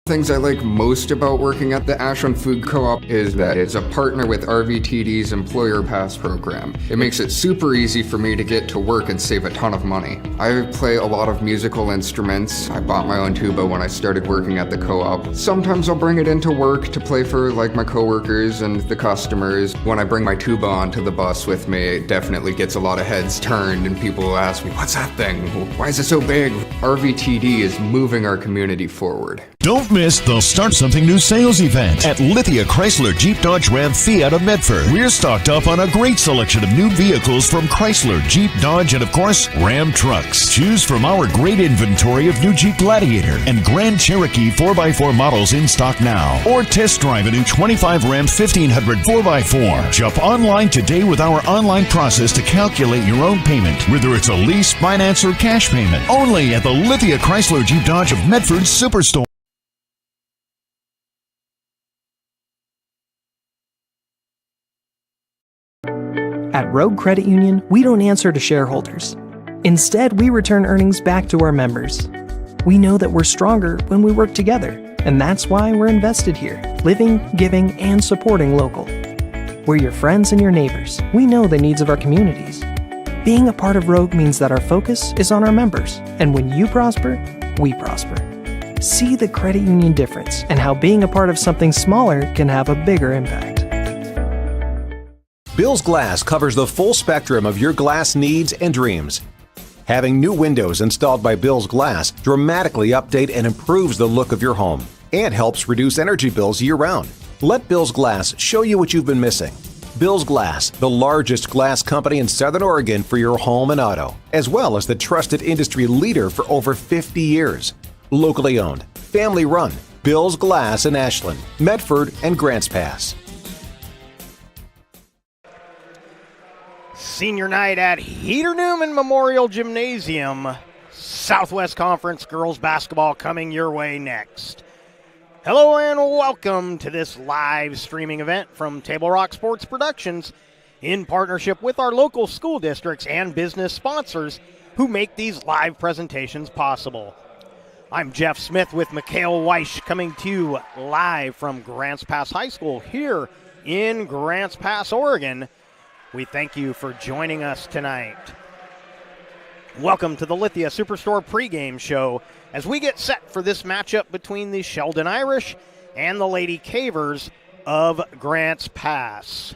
Things I like most about working at the Ashland Food Co-op is that it's a partner with RVTD's Employer Pass program. It makes it super easy for me to get to work and save a ton of money. I play a lot of musical instruments. I bought my own tuba when I started working at the co-op. Sometimes I'll bring it into work to play for like my coworkers and the customers. When I bring my tuba onto the bus with me, it definitely gets a lot of heads turned and people ask me, what's that thing? Why is it so big? RVTD is moving our community forward. Don't miss the Start Something New sales event at Lithia Chrysler Jeep Dodge Ram Fiat of Medford. We're stocked up on a great selection of new vehicles from Chrysler, Jeep, Dodge, and of course, Ram trucks. Choose from our great inventory of new Jeep Gladiator and Grand Cherokee 4x4 models in stock now. Or test drive a new 25 Ram 1500 4x4. Jump online today with our online process to calculate your own payment, whether it's a lease, finance, or cash payment. Only at the Lithia Chrysler Jeep Dodge of Medford Superstore. At Rogue Credit Union, we don't answer to shareholders. Instead, we return earnings back to our members. We know that we're stronger when we work together, and that's why we're invested here, living, giving, and supporting local. We're your friends and your neighbors. We know the needs of our communities. Being a part of Rogue means that our focus is on our members, and when you prosper, we prosper. See the credit union difference and how being a part of something smaller can have a bigger impact. Bill's Glass covers the full spectrum of your glass needs and dreams. Having new windows installed by Bill's Glass dramatically update and improves the look of your home and helps reduce energy bills year-round. Let Bill's Glass show you what you've been missing. Bill's Glass, the largest glass company in Southern Oregon for your home and auto, as well as the trusted industry leader for over 50 years. Locally owned, family run, Bill's Glass in Ashland, Medford, and Grants Pass. Senior night at Heater Newman Memorial Gymnasium. Southwest Conference girls basketball coming your way next. Hello and welcome to this live streaming event from Table Rock Sports Productions in partnership with our local school districts and business sponsors who make these live presentations possible. I'm Jeff Smith with Mikhail Weish coming to you live from Grants Pass High School here in Grants Pass, Oregon. We thank you for joining us tonight. Welcome to the Lithia Superstore pregame show as we get set for this matchup between the Sheldon Irish and the Lady Cavers of Grants Pass.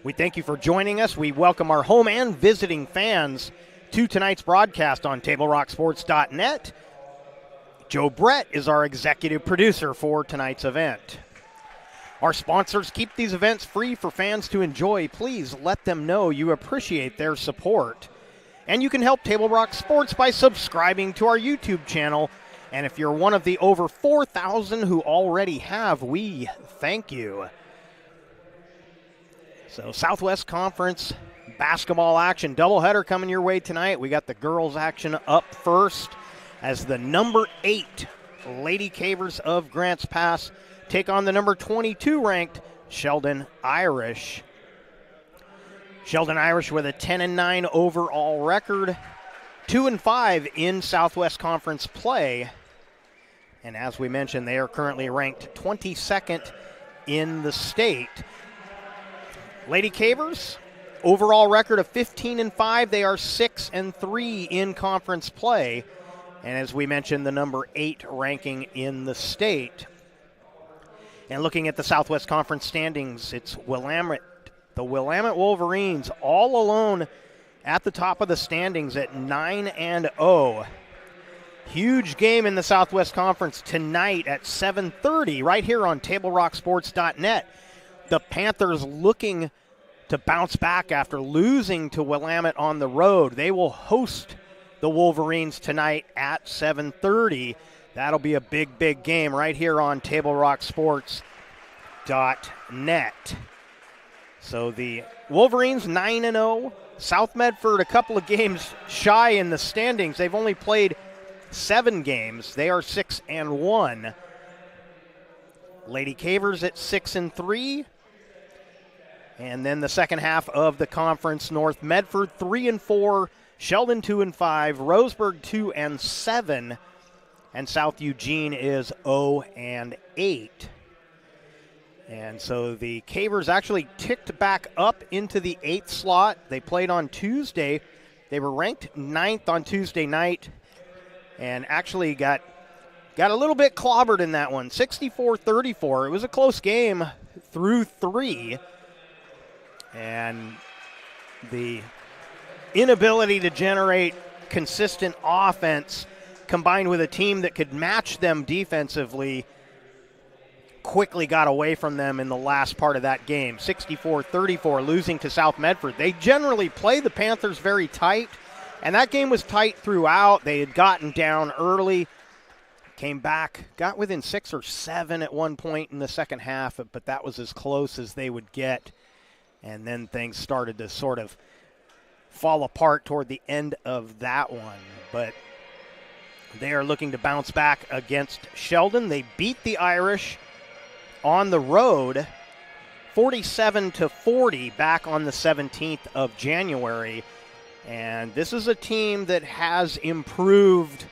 We thank you for joining us. We welcome our home and visiting fans to tonight's broadcast on TableRockSports.net. Joe Brett is our executive producer for tonight's event. Our sponsors keep these events free for fans to enjoy. Please let them know you appreciate their support. And you can help Table Rock Sports by subscribing to our YouTube channel. And if you're one of the over 4,000 who already have, we thank you. So Southwest Conference basketball action, doubleheader coming your way tonight. We got the girls action up first as the number 8 Lady Cavers of Grants Pass take on the number 22 ranked Sheldon Irish. Sheldon Irish with a 10-9 overall record, 2-5 in Southwest Conference play. And as we mentioned, they are currently ranked 22nd in the state. Lady Cavers, overall record of 15-5. They are 6-3 in conference play. And as we mentioned, the number 8 ranking in the state. And looking at the Southwest Conference standings, it's Willamette, the Willamette Wolverines, all alone at the top of the standings at 9-0. Huge game in the Southwest Conference tonight at 7:30 right here on TableRockSports.net. The Panthers looking to bounce back after losing to Willamette on the road. They will host the Wolverines tonight at 7:30. That'll be a big, big game right here on TableRockSports.net. So the Wolverines 9-0. South Medford a couple of games shy in the standings. They've only played 7 games. They are 6-1. Lady Cavers at 6-3. And then the second half of the conference, North Medford 3-4, Sheldon 2-5, Roseburg 2-7. and South Eugene is 0-8. And so the Cavers actually ticked back up into the 8th slot. They played on Tuesday. They were ranked 9th on Tuesday night and actually got a little bit clobbered in that one, 64-34. It was a close game through 3. And the inability to generate consistent offense combined with a team that could match them defensively quickly got away from them in the last part of that game. 64-34, losing to South Medford. They generally play the Panthers very tight, and that game was tight throughout. They had gotten down early, came back, got within 6 or 7 at one point in the second half, but that was as close as they would get. And then things started to sort of fall apart toward the end of that one. But they are looking to bounce back against Sheldon. They beat the Irish on the road 47-40 back on the 17th of January. And this is a team that has improved,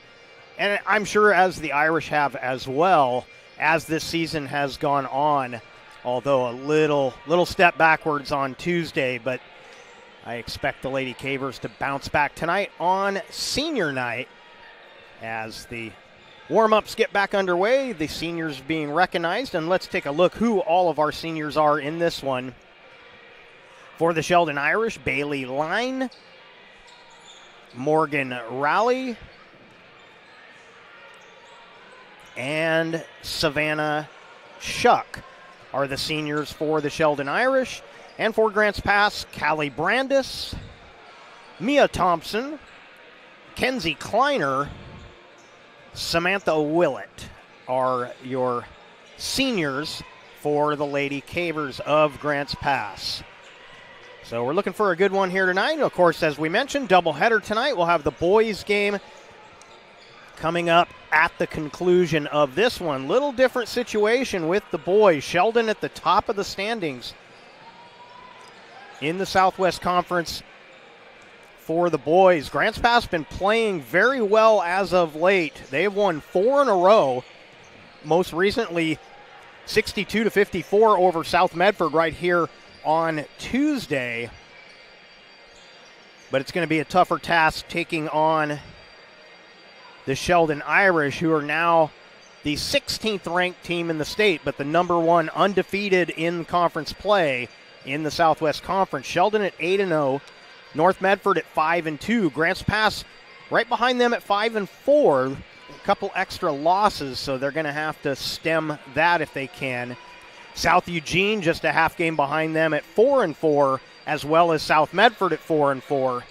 and I'm sure as the Irish have as well, as this season has gone on, although a little step backwards on Tuesday. But I expect the Lady Cavers to bounce back tonight on senior night as the warm-ups get back underway, the seniors being recognized. And let's take a look who all of our seniors are in this one. For the Sheldon Irish, Bailey Line, Morgan Rowley, and Savannah Shuck are the seniors for the Sheldon Irish. And for Grants Pass, Callie Brandis, Mia Thompson, Kenzie Kleiner, Samantha Willett are your seniors for the Lady Cavers of Grants Pass. So we're looking for a good one here tonight. Of course, as we mentioned, doubleheader tonight. We'll have the boys game coming up at the conclusion of this one. Little different situation with the boys. Sheldon at the top of the standings in the Southwest Conference for the boys. Grants Pass been playing very well as of late. They've won 4 in a row. Most recently, 62-54 over South Medford right here on Tuesday. But it's going to be a tougher task taking on the Sheldon Irish, who are now the 16th ranked team in the state, but the number 1 undefeated in conference play in the Southwest Conference. Sheldon at 8-0. North Medford at 5-2. Grants Pass right behind them at 5-4. A couple extra losses, so they're going to have to stem that if they can. South Eugene just a half game behind them at 4-4, as well as South Medford at 4-4.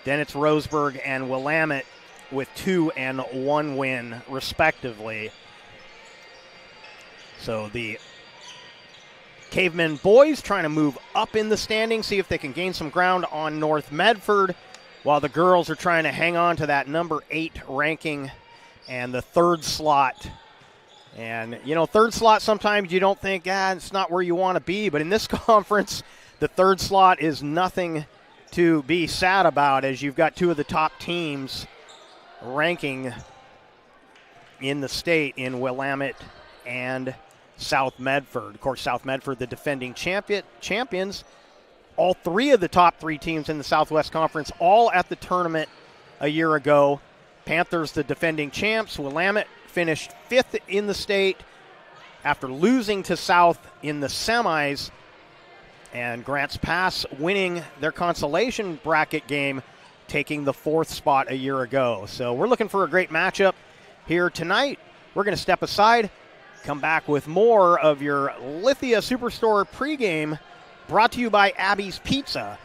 Then it's Roseburg and Willamette with 2 and 1 win, respectively. So the Cavemen boys trying to move up in the standings, see if they can gain some ground on North Medford, while the girls are trying to hang on to that number 8 ranking and the 3rd slot. And, you know, 3rd slot, sometimes you don't think, it's not where you want to be. But in this conference, the 3rd slot is nothing to be sad about, as you've got 2 of the top teams ranking in the state in Willamette and South Medford. Of course, South Medford, the defending champions. All 3 of the top 3 teams in the Southwest Conference, all at the tournament a year ago. Panthers, the defending champs. Willamette finished 5th in the state after losing to South in the semis. And Grants Pass winning their consolation bracket game, taking the 4th spot a year ago. So we're looking for a great matchup here tonight. We're going to step aside, come back with more of your Lithia Superstore pregame, brought to you by Abby's Pizza.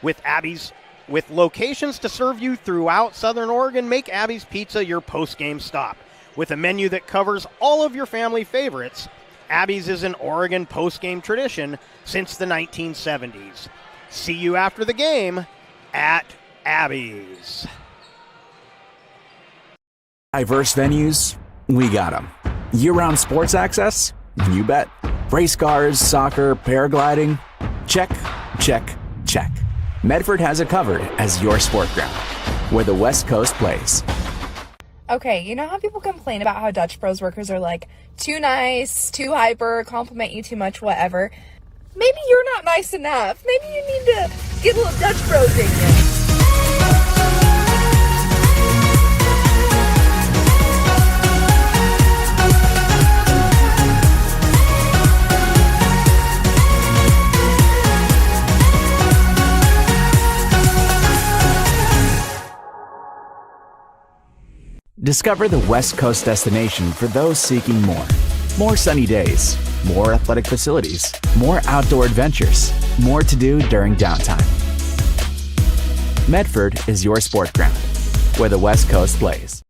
With locations to serve you throughout Southern Oregon, make Abby's Pizza your postgame stop. With a menu that covers all of your family favorites, Abby's is an Oregon postgame tradition since the 1970s. See you after the game at Abby's. Diverse venues, we got them. Year-round sports access? You bet. Race cars, soccer, paragliding? Check, check, check. Medford has it covered as your sport ground, where the West Coast plays. Okay, you know how people complain about how Dutch Bros workers are like too nice, too hyper, compliment you too much, whatever? Maybe you're not nice enough. Maybe you need to get a little Dutch Bros in you. Discover the West Coast destination for those seeking more. More sunny days, more athletic facilities, more outdoor adventures, more to do during downtime. Medford is your sport ground, where the West Coast plays.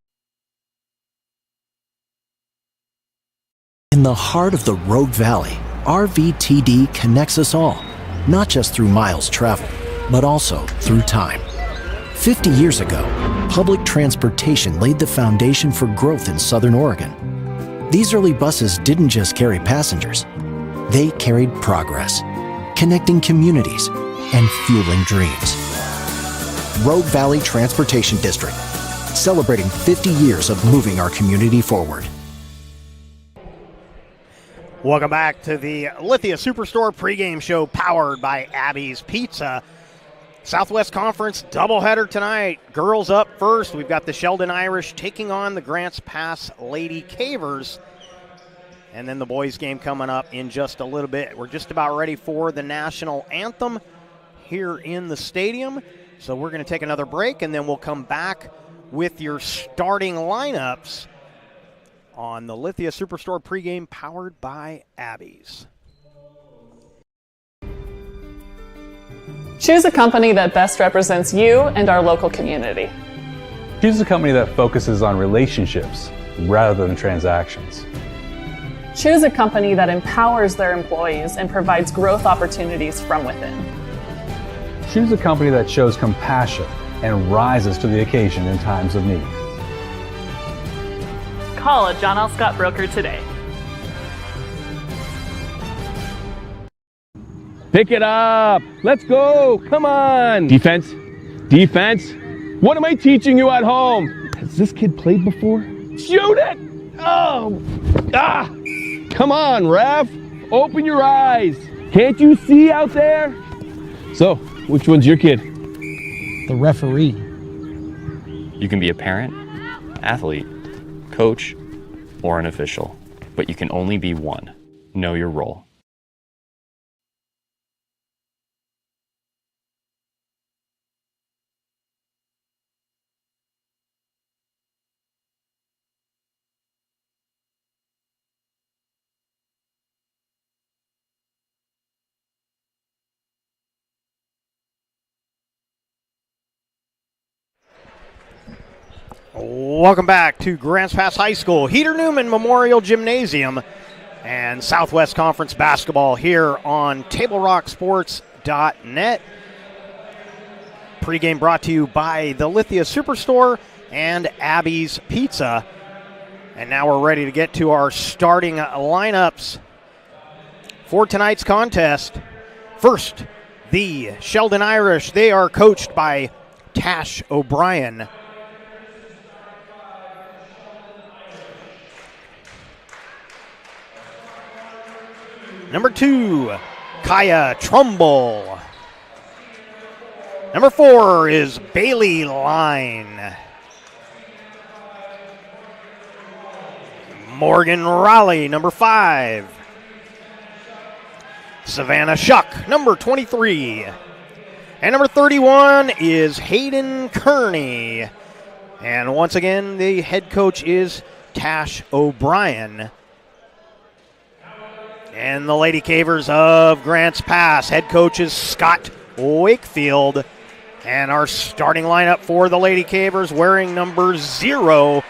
In the heart of the Rogue Valley, RVTD connects us all, not just through miles traveled, but also through time. 50 years ago, public transportation laid the foundation for growth in Southern Oregon. These early buses didn't just carry passengers, they carried progress, connecting communities and fueling dreams. Rogue Valley Transportation District, celebrating 50 years of moving our community forward. Welcome back to the Lithia Superstore pregame show powered by Abby's Pizza. Southwest Conference doubleheader tonight. Girls up first. We've got the Sheldon Irish taking on the Grants Pass Lady Cavers. And then the boys game coming up in just a little bit. We're just about ready for the national anthem here in the stadium. So we're going to take another break, and then we'll come back with your starting lineups on the Lithia Superstore pregame powered by Abby's. Choose a company that best represents you and our local community. Choose a company that focuses on relationships rather than transactions. Choose a company that empowers their employees and provides growth opportunities from within. Choose a company that shows compassion and rises to the occasion in times of need. Call a John L. Scott broker today. Pick it up. Let's go. Come on. Defense. Defense. What am I teaching you at home? Has this kid played before? Shoot it. Oh. Ah. Come on, ref. Open your eyes. Can't you see out there? So, which one's your kid? The referee. You can be a parent, athlete, coach, or an official, but you can only be one. Know your role. Welcome back to Grants Pass High School, Heater Newman Memorial Gymnasium, and Southwest Conference basketball here on TableRockSports.net. Pre-game brought to you by the Lithia Superstore and Abby's Pizza. And now we're ready to get to our starting lineups for tonight's contest. First, the Sheldon Irish. They are coached by Tash O'Brien. Number 2, Kaya Trumbull. Number 4 is Bailey Line. Morgan Raleigh, number 5. Savannah Shuck, number 23. And number 31 is Hayden Kearney. And once again, the head coach is Tash O'Brien. And the Lady Cavers of Grants Pass, head coach is Scott Wakefield. And our starting lineup for the Lady Cavers wearing number 0,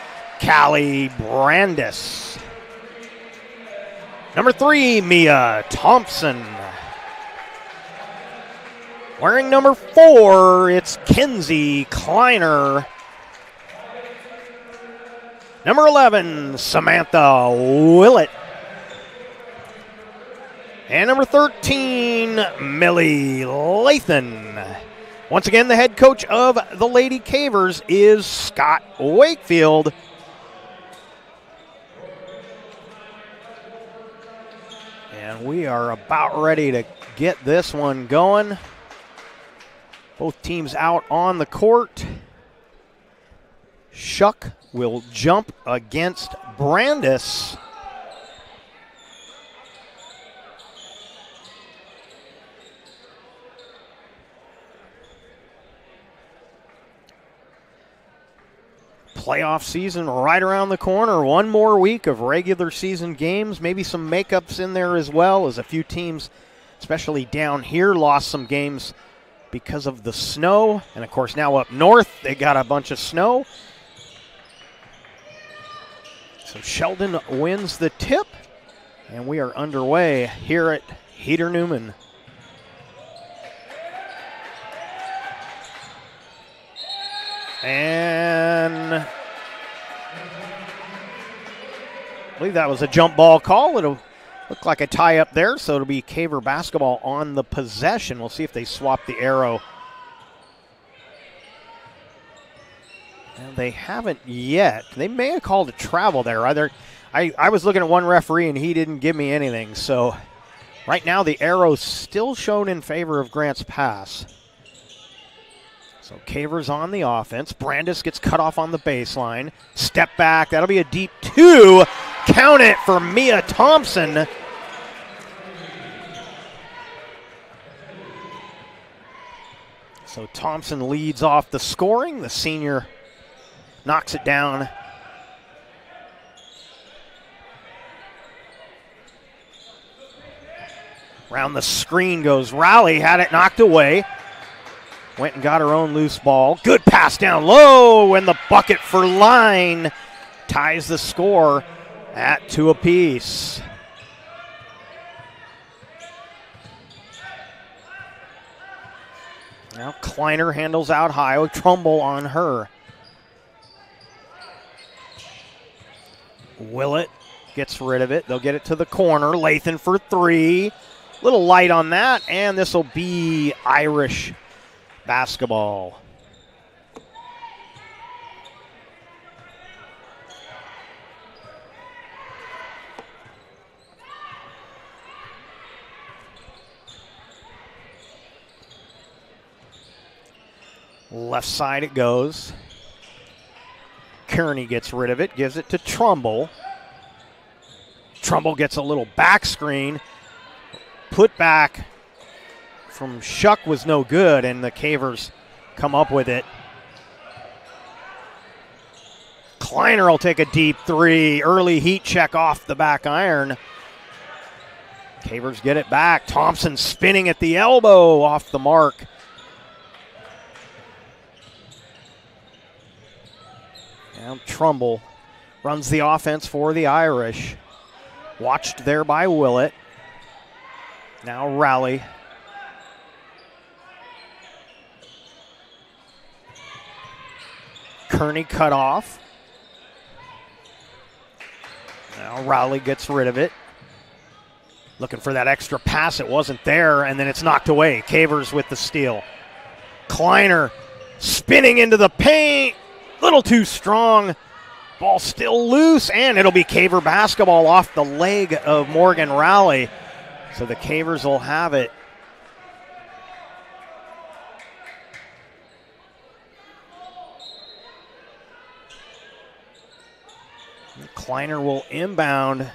Callie Brandis. Number 3, Mia Thompson. Wearing number 4, it's Kenzie Kleiner. Number 11, Samantha Willett. And number 13, Millie Lathan. Once again, the head coach of the Lady Cavers is Scott Wakefield. And we are about ready to get this one going. Both teams out on the court. Shuck will jump against Brandis. Playoff season right around the corner. One more week of regular season games. Maybe some makeups in there as well, as a few teams, especially down here, lost some games because of the snow. And, of course, now up north, they got a bunch of snow. So Sheldon wins the tip, and we are underway here at Heater Newman. And I believe that was a jump ball call. It'll look like a tie up there, so it'll be Caver basketball on the possession. We'll see if they swap the arrow. And they haven't yet. They may have called a travel there. I was looking at one referee, and he didn't give me anything. So right now the arrow's still shown in favor of Grants Pass. So Caver's on the offense. Brandis gets cut off on the baseline. Step back. That'll be a deep two. Count it for Mia Thompson. So Thompson leads off the scoring. The senior knocks it down. Around the screen goes Rowley. Had it knocked away. Went and got her own loose ball. Good pass down low, and the bucket for Line ties the score at 2 apiece. Now Kleiner handles out high with Trumbull on her. Willett gets rid of it. They'll get it to the corner. Lathan for 3. Little light on that, and this will be Irish basketball. Left side it goes. Kearney gets rid of it, gives it to Trumbull. Trumbull gets a little back screen. Put back from Shuck was no good, and the Cavers come up with it. Kleiner will take a deep 3. Early heat check off the back iron. Cavers get it back. Thompson spinning at the elbow off the mark. Now Trumbull runs the offense for the Irish. Watched there by Willett. Now Rowley. Kearney cut off. Now Rowley gets rid of it. Looking for that extra pass. It wasn't there, and then it's knocked away. Cavers with the steal. Kleiner spinning into the paint. Little too strong. Ball still loose, and it'll be Caver basketball off the leg of Morgan Rowley. So the Cavers will have it. Kleiner will inbound.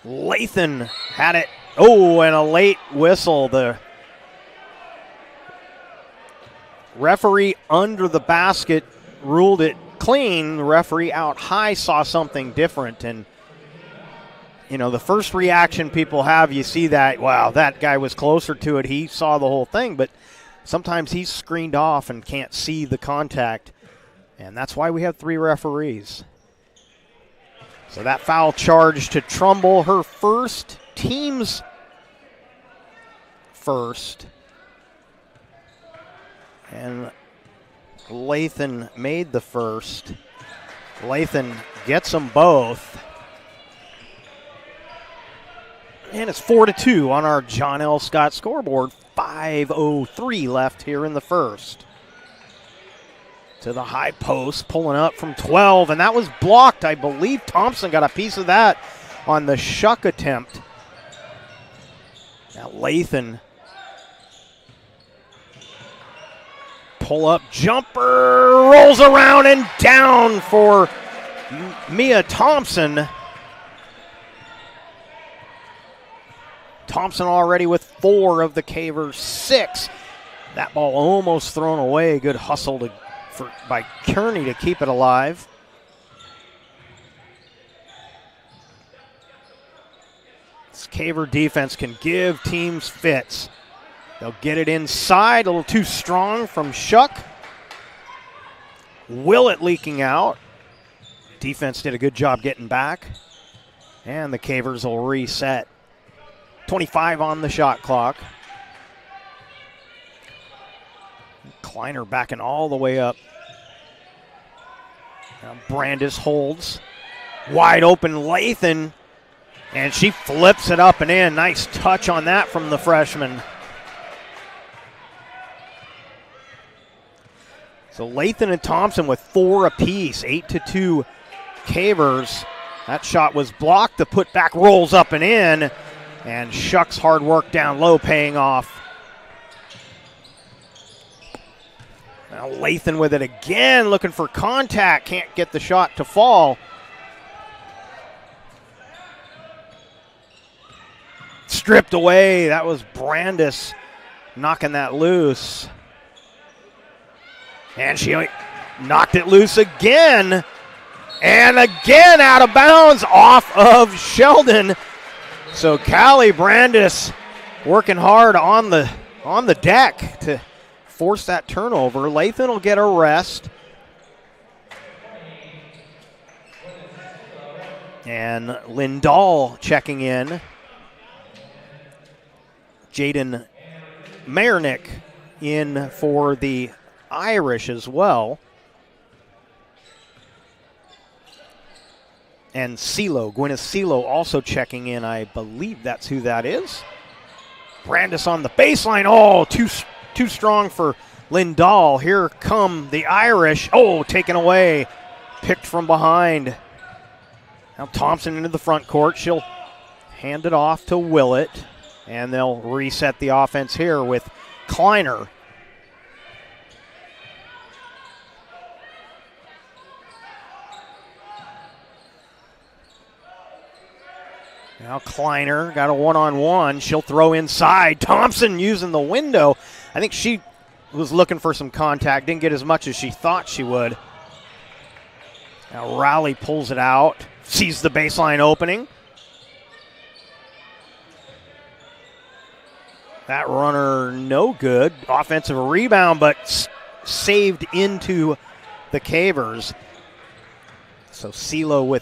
Lathan had it. Oh, and a late whistle. The referee under the basket ruled it clean. The referee out high saw something different. And, you know, the first reaction people have, you see that, wow, that guy was closer to it. He saw the whole thing. But sometimes he's screened off and can't see the contact. And that's why we have 3 referees. So that foul charge to Trumbull, her first, team's first. And Lathan made the first. Lathan gets them both. And it's 4-2 on our John L. Scott scoreboard. 5:03 left here in the first. To the high post, pulling up from 12, and that was blocked. I believe Thompson got a piece of that on the Shuck attempt. Now Lathan. Pull up jumper, rolls around and down for Mia Thompson. Thompson already with 4 of the Cavers' 6. That ball almost thrown away. Good hustle by Kearney to keep it alive. This Caver defense can give teams fits. They'll get it inside, a little too strong from Shuck. Willett leaking out. Defense did a good job getting back. And the Cavers will reset. 25 on the shot clock. Kleiner backing all the way up. Now Brandis holds. Wide open Lathan. And she flips it up and in. Nice touch on that from the freshman. So Lathan and Thompson with 4 apiece. 8-2 Cavers. That shot was blocked. The putback rolls up and in. And Shuck's hard work down low paying off. Now Lathan with it again, looking for contact. Can't get the shot to fall. Stripped away. That was Brandis knocking that loose. And she knocked it loose again. And again out of bounds off of Sheldon. So Callie Brandis working hard on the deck to force that turnover. Lathan will get a rest. And Lindahl checking in. Jaden Mayernick in for the Irish as well. And Gwyneth Silo also checking in. I believe that's who that is. Brandis on the baseline. Oh, too strong for Lindahl. Here come the Irish. Oh, taken away. Picked from behind. Now Thompson into the front court. She'll hand it off to Willett. And they'll reset the offense here with Kleiner. Now Kleiner got a one-on-one. She'll throw inside. Thompson using the window. I think she was looking for some contact. Didn't get as much as she thought she would. Now Rowley pulls it out. Sees the baseline opening. That runner no good. Offensive rebound, but saved into the Cavers. So Silo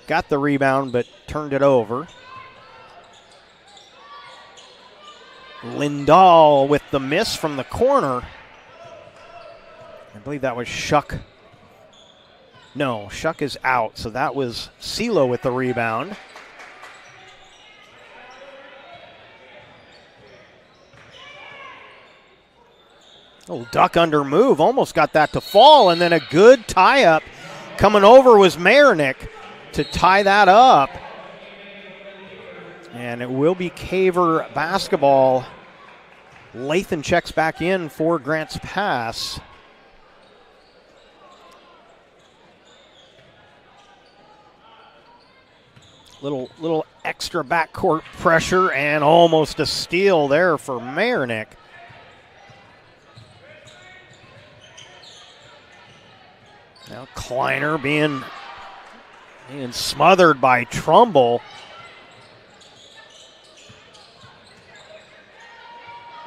got the rebound, but turned it over. Lindahl with the miss from the corner. I believe that was Shuck. No, Shuck is out, so that was Silo with the rebound. Oh, duck under move, almost got that to fall, and then a good tie-up. Coming over was Mayernick to tie that up. And it will be Caver basketball. Lathan checks back in for Grants Pass. Little extra backcourt pressure and almost a steal there for Mayernick. Now Kleiner being smothered by Trumbull.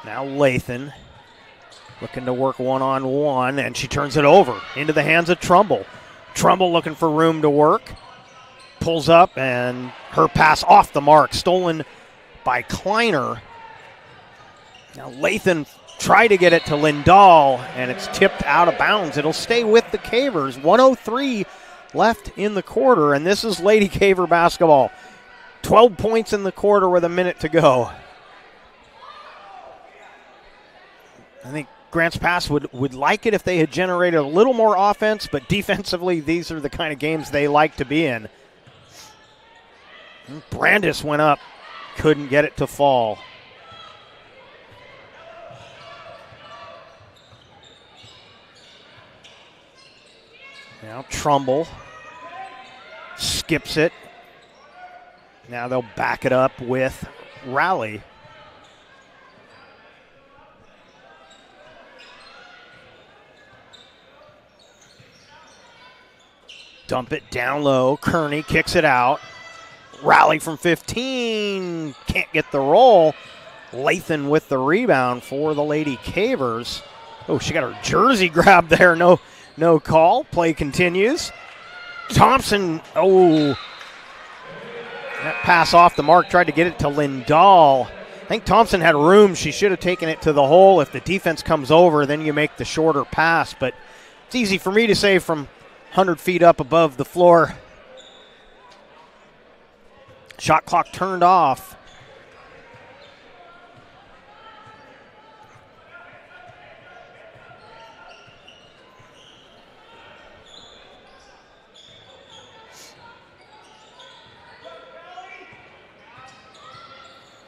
Now Lathan looking to work one-on-one, and she turns it over into the hands of Trumbull. Trumbull looking for room to work. Pulls up, and her pass off the mark, stolen by Kleiner. Now Lathan tried to get it to Lindahl, and it's tipped out of bounds. It'll stay with the Cavers. 1:03 left in the quarter, and this is Lady Caver basketball. 12 points in the quarter with a minute to go. I think Grants Pass would like it if they had generated a little more offense, but defensively, these are the kind of games they like to be in. Brandis went up, couldn't get it to fall. Now Trumbull skips it. Now they'll back it up with Raleigh. Dump it down low. Kearney kicks it out. Raleigh from 15. Can't get the roll. Lathan with the rebound for the Lady Cavers. Oh, she got her jersey grabbed there. No call. Play continues. Thompson, that pass off the mark. Tried to get it to Lindahl. I think Thompson had room. She should have taken it to the hole. If the defense comes over, then you make the shorter pass. But it's easy for me to say from 100 feet up above the floor. Shot clock turned off.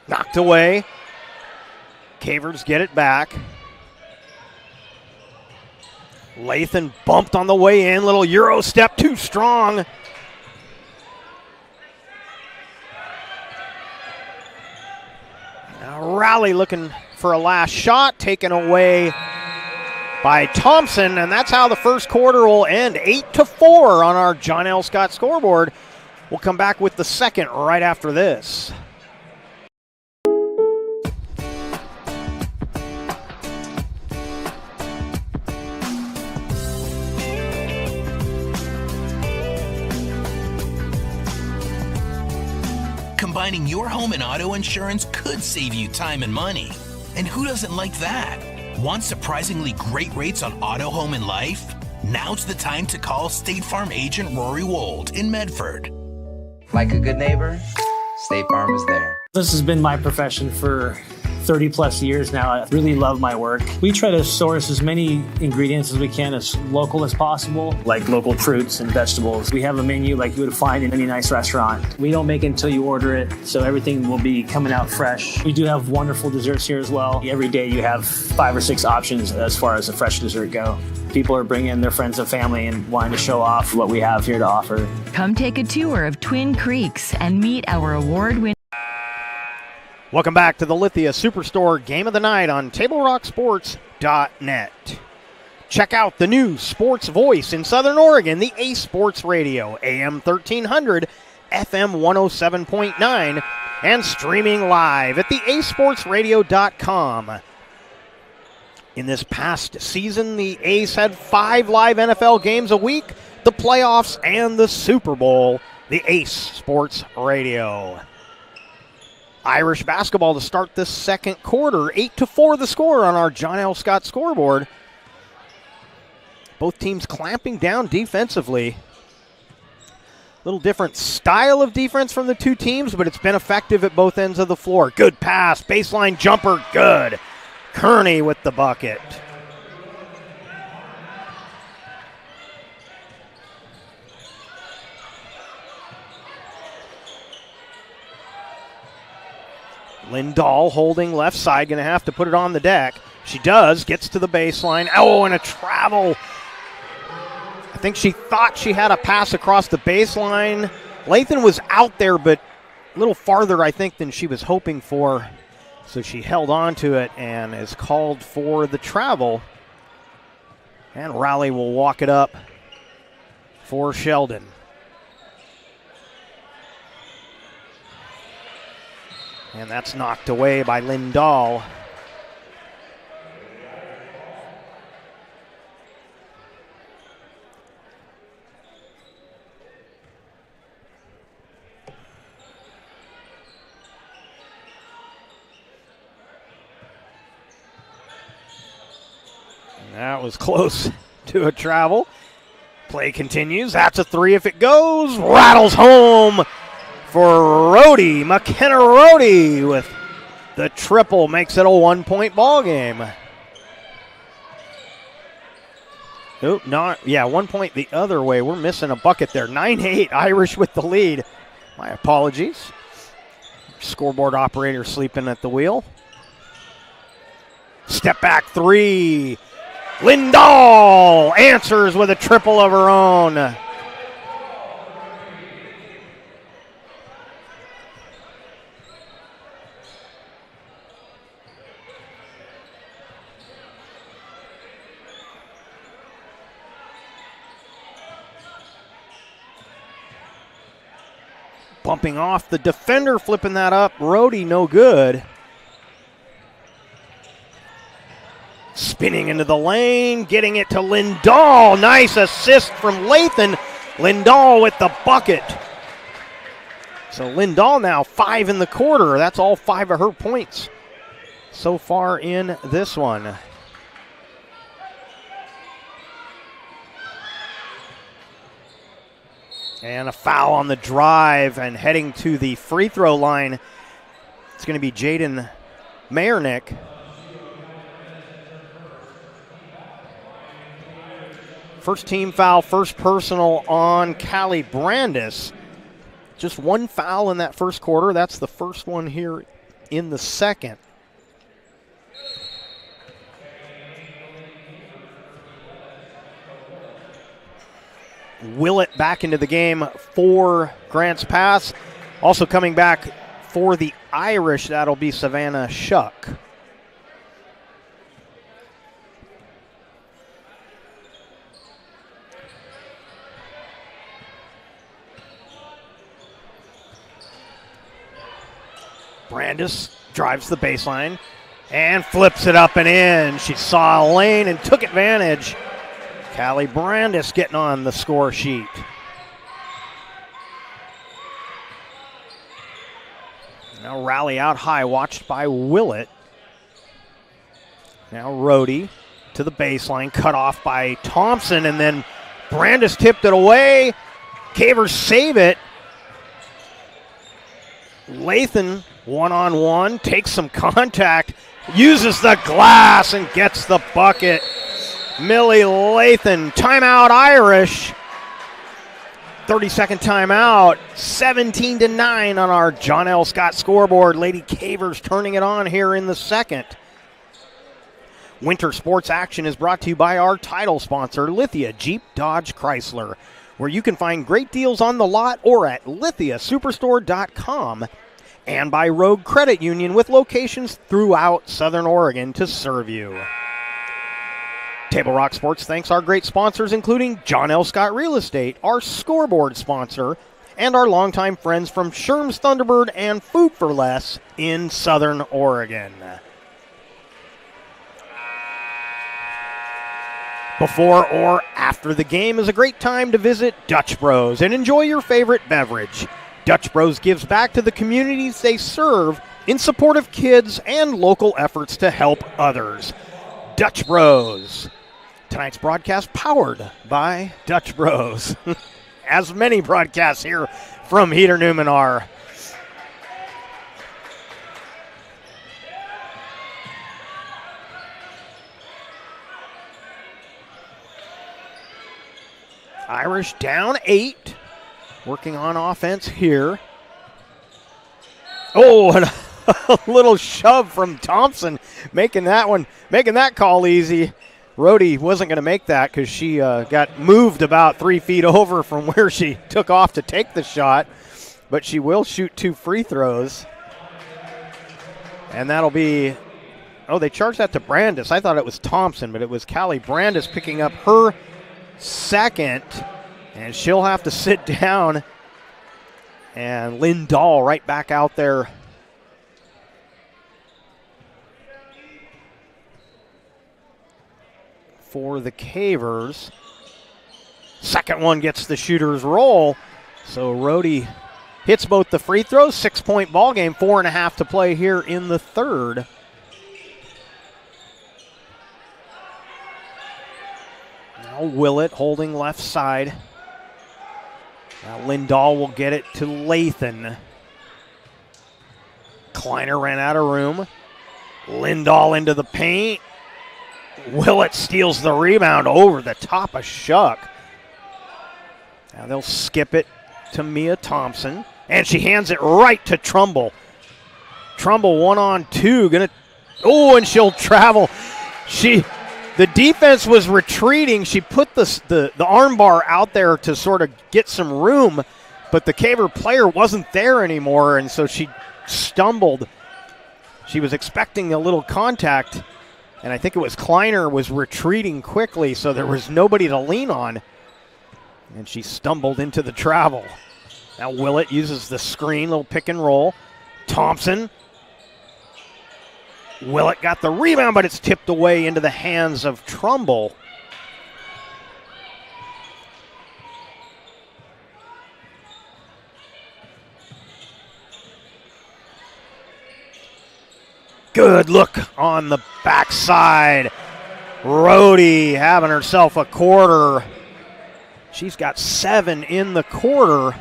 Knocked away. Cavers get it back. Lathan bumped on the way in. Little Euro step too strong. Now Raleigh looking for a last shot. Taken away by Thompson. And that's how the first quarter will end. 8-4 on our John L. Scott scoreboard. We'll come back with the second right after this. Combining your home and auto insurance could save you time and money. And who doesn't like that? Want surprisingly great rates on auto, home, and life? Now's the time to call State Farm agent Rory Wold in Medford. Like a good neighbor, State Farm is there. This has been my profession for 30 plus years now. I really love my work. We try to source as many ingredients as we can, as local as possible, like local fruits and vegetables. We have a menu like you would find in any nice restaurant. We don't make it until you order it, so everything will be coming out fresh. We do have wonderful desserts here as well. Every day you have 5 or 6 options as far as a fresh dessert go. People are bringing their friends and family and wanting to show off what we have here to offer. Come take a tour of Twin Creeks and meet our award-winning. Welcome back to the Lithia Superstore Game of the Night on TableRockSports.net. Check out the new sports voice in Southern Oregon, the A Sports Radio, AM 1300, FM 107.9, and streaming live at the asportsradio.com. In this past season, the A's had 5 live NFL games a week, the playoffs, and the Super Bowl. The Ace Sports Radio. Irish basketball to start this second quarter. 8-4 the score on our John L. Scott scoreboard. Both teams clamping down defensively. Little different style of defense from the two teams, but it's been effective at both ends of the floor. Good pass, baseline jumper, good. Kearney with the bucket. Lindahl holding left side, going to have to put it on the deck. She does, gets to the baseline. Oh, and a travel. I think she thought she had a pass across the baseline. Lathan was out there, but a little farther, I think, than she was hoping for. So she held on to it and is called for the travel. And Raleigh will walk it up for Sheldon. And that's knocked away by Lindahl. And that was close to a travel. Play continues. That's a 3 if it goes. Rattles home for Rhodey. McKenna Rhodey with the triple makes it a 1-point ball game. Oh, 1 point the other way. We're missing a bucket there. 9-8, Irish with the lead. My apologies. Scoreboard operator sleeping at the wheel. Step back 3. Lindahl answers with a triple of her own. Bumping off the defender, flipping that up. Rhodey, no good. Spinning into the lane, getting it to Lindahl. Nice assist from Lathan. Lindahl with the bucket. So Lindahl now 5 in the quarter. That's all 5 of her points so far in this one. And a foul on the drive, and heading to the free throw line, it's going to be Jaden Mayernick. First team foul, first personal on Callie Brandis. Just one foul in that first quarter. That's the first one here in the second. Willett back into the game for Grants Pass. Also coming back for the Irish, that'll be Savannah Shuck. Brandis drives the baseline and flips it up and in. She saw a lane and took advantage. Callie Brandis getting on the score sheet. Now rally out high, watched by Willett. Now Rhodey to the baseline, cut off by Thompson, and then Brandis tipped it away. Cavers save it. Lathan one-on-one, takes some contact, uses the glass and gets the bucket. Millie Lathan, timeout Irish. 30-second timeout, 17-9 on our John L. Scott scoreboard. Lady Cavers turning it on here in the second. Winter sports action is brought to you by our title sponsor, Lithia Jeep Dodge Chrysler, where you can find great deals on the lot or at lithiasuperstore.com, and by Rogue Credit Union with locations throughout Southern Oregon to serve you. Table Rock Sports thanks our great sponsors, including John L. Scott Real Estate, our scoreboard sponsor, and our longtime friends from Sherm's Thunderbird and Food for Less in Southern Oregon. Before or after the game is a great time to visit Dutch Bros and enjoy your favorite beverage. Dutch Bros gives back to the communities they serve in support of kids and local efforts to help others. Dutch Bros. Tonight's broadcast powered by Dutch Bros. As many broadcasts here from Heater Newman are. Irish down 8. Working on offense here. Oh, and a little shove from Thompson, making that call easy. Rhodey wasn't going to make that because she got moved about 3 feet over from where she took off to take the shot, but she will shoot 2 free throws. And that'll be, they charged that to Brandis. I thought it was Thompson, but it was Callie Brandis picking up her second, and she'll have to sit down. And Lindahl right back out there. For the Cavers. Second one gets the shooter's roll. So Rhodey hits both the free throws. 6-point ball game, 4.5 to play here in the third. Now Willett holding left side. Now Lindahl will get it to Lathan. Kleiner ran out of room. Lindahl into the paint. Willett steals the rebound over the top of Shuck. Now they'll skip it to Mia Thompson. And she hands it right to Trumbull. Trumbull 1-on-2. And she'll travel. She The defense was retreating. She put the arm bar out there to sort of get some room, but the Caver player wasn't there anymore, and so she stumbled. She was expecting a little contact, and I think it was Kleiner was retreating quickly, so there was nobody to lean on, and she stumbled into the travel. Now Willett uses the screen, little pick and roll. Thompson. Willett got the rebound, but it's tipped away into the hands of Trumbull. Good look on the backside. Rhodey having herself a quarter. She's got 7 in the quarter.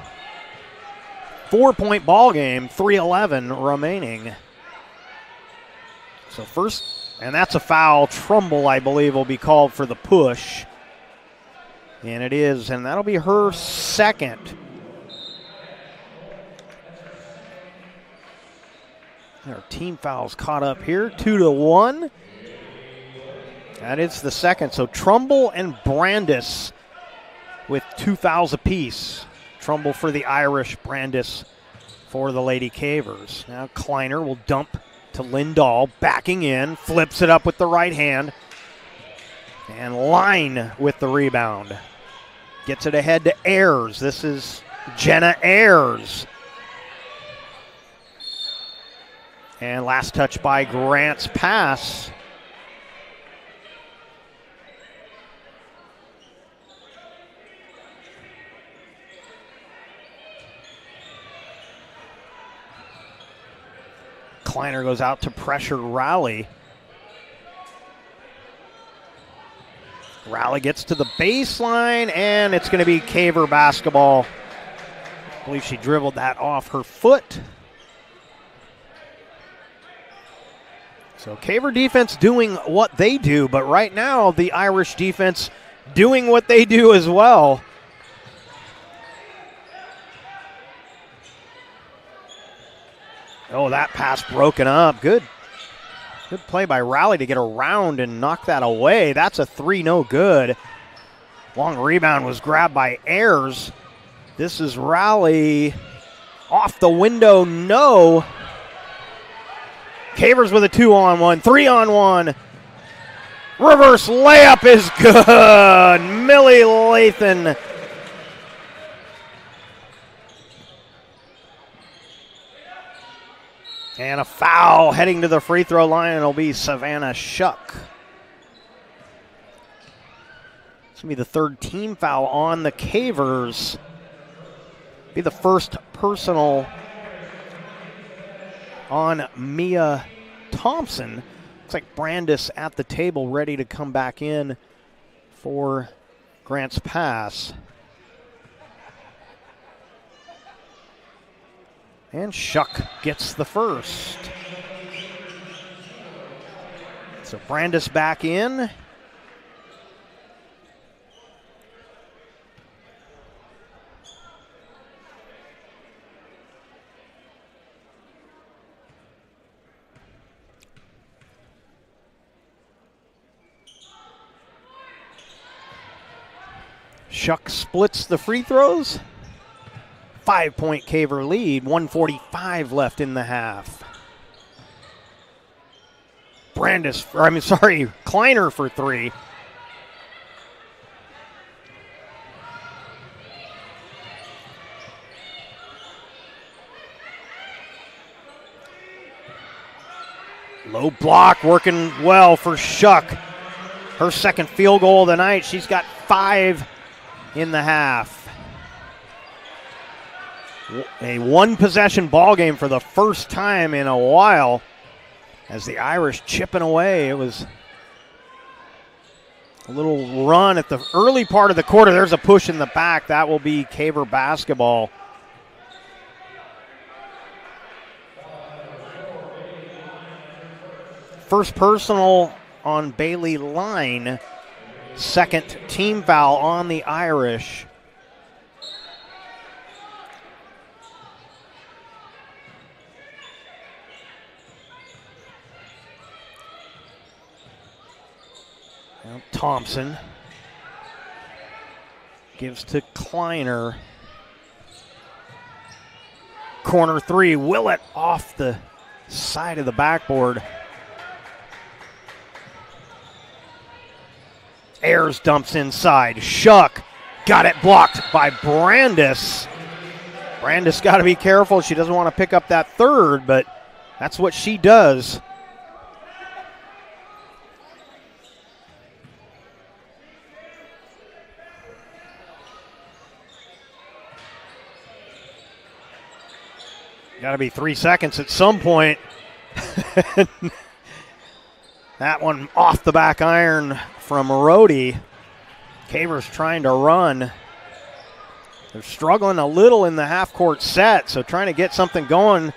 4-point ball game, 3:11 remaining. So first, and that's a foul. Trumbull, I believe, will be called for the push. And it is, and that'll be her second. Our team fouls caught up here, 2-1. That is the second. So Trumbull and Brandis with 2 fouls apiece. Trumbull for the Irish, Brandis for the Lady Cavers. Now Kleiner will dump to Lindahl, backing in, flips it up with the right hand, and Line with the rebound. Gets it ahead to Ayers. This is Jenna Ayers. And last touch by Grant's pass. Kleiner goes out to pressure Rowley. Rowley gets to the baseline, and it's going to be Caver basketball. I believe she dribbled that off her foot. So Caver defense doing what they do, but right now the Irish defense doing what they do as well. Oh, that pass broken up. Good play by Rowley to get around and knock that away. That's a 3, no good. Long rebound was grabbed by Ayers. This is Rowley off the window, no. Cavers with a 2-on-1, 3-on-1. Reverse layup is good. Millie Lathan. And a foul heading to the free throw line. It'll be Savannah Shuck. This will be the 3rd team foul on the Cavers. Be the first personal on Mia Thompson. Looks like Brandis at the table ready to come back in for Grant's pass. And Shuck gets the first. So Brandis back in. Shuck splits the free throws. 5-point Caver lead, 1:45 left in the half. Kleiner for 3. Low block working well for Shuck. Her second field goal of the night. She's got 5 in the half. A 1-possession ball game for the first time in a while as the Irish chipping away. It was a little run at the early part of the quarter. There's a push in the back. That will be Caver basketball. First personal on Bailey Line. Second team foul on the Irish. Now Thompson gives to Kleiner. Corner three, Willett off the side of the backboard. Ayers dumps inside. Shuck got it blocked by Brandis. Brandis got to be careful. She doesn't want to pick up that third, but that's what she does. Got to be 3 seconds at some point. That one off the back iron from Rhodey. Cavers trying to run. They're struggling a little in the half-court set, so trying to get something going.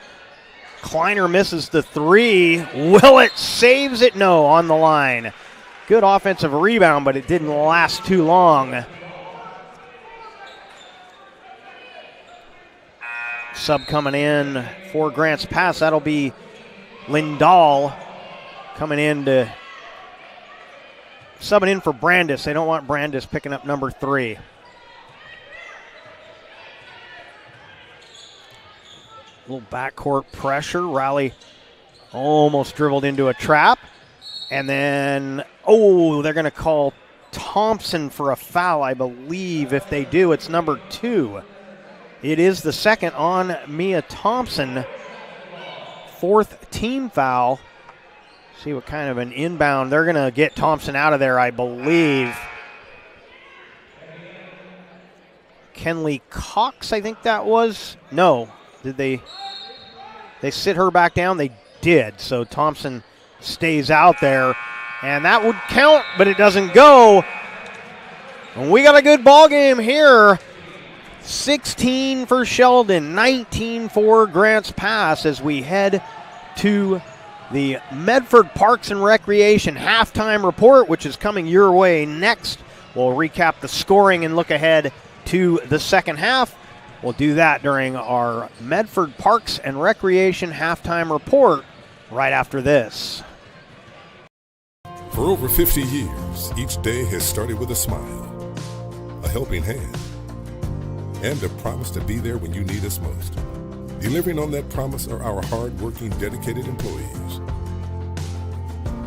Kleiner misses the three. Willett saves it, no, on the line. Good offensive rebound, but it didn't last too long. Sub coming in for Grants Pass. That'll be Lindahl coming in to subbing in for Brandis. They don't want Brandis picking up number 3. Little backcourt pressure. Riley almost dribbled into a trap. And then, they're going to call Thompson for a foul, I believe. If they do, it's number 2. It is the second on Mia Thompson. 4th team foul. See what kind of an inbound. They're going to get Thompson out of there, I believe. Kenley Cox, I think that was. No. Did they sit her back down? They did. So Thompson stays out there. And that would count, but it doesn't go. And we got a good ball game here. 16 for Sheldon, 19 for Grants Pass as we head to the Medford Parks and Recreation halftime report, which is coming your way next. We'll recap the scoring and look ahead to the second half. We'll do that during our Medford Parks and Recreation halftime report right after this. For over 50 years, each day has started with a smile, a helping hand, and a promise to be there when you need us most. Delivering on that promise are our hard-working, dedicated employees.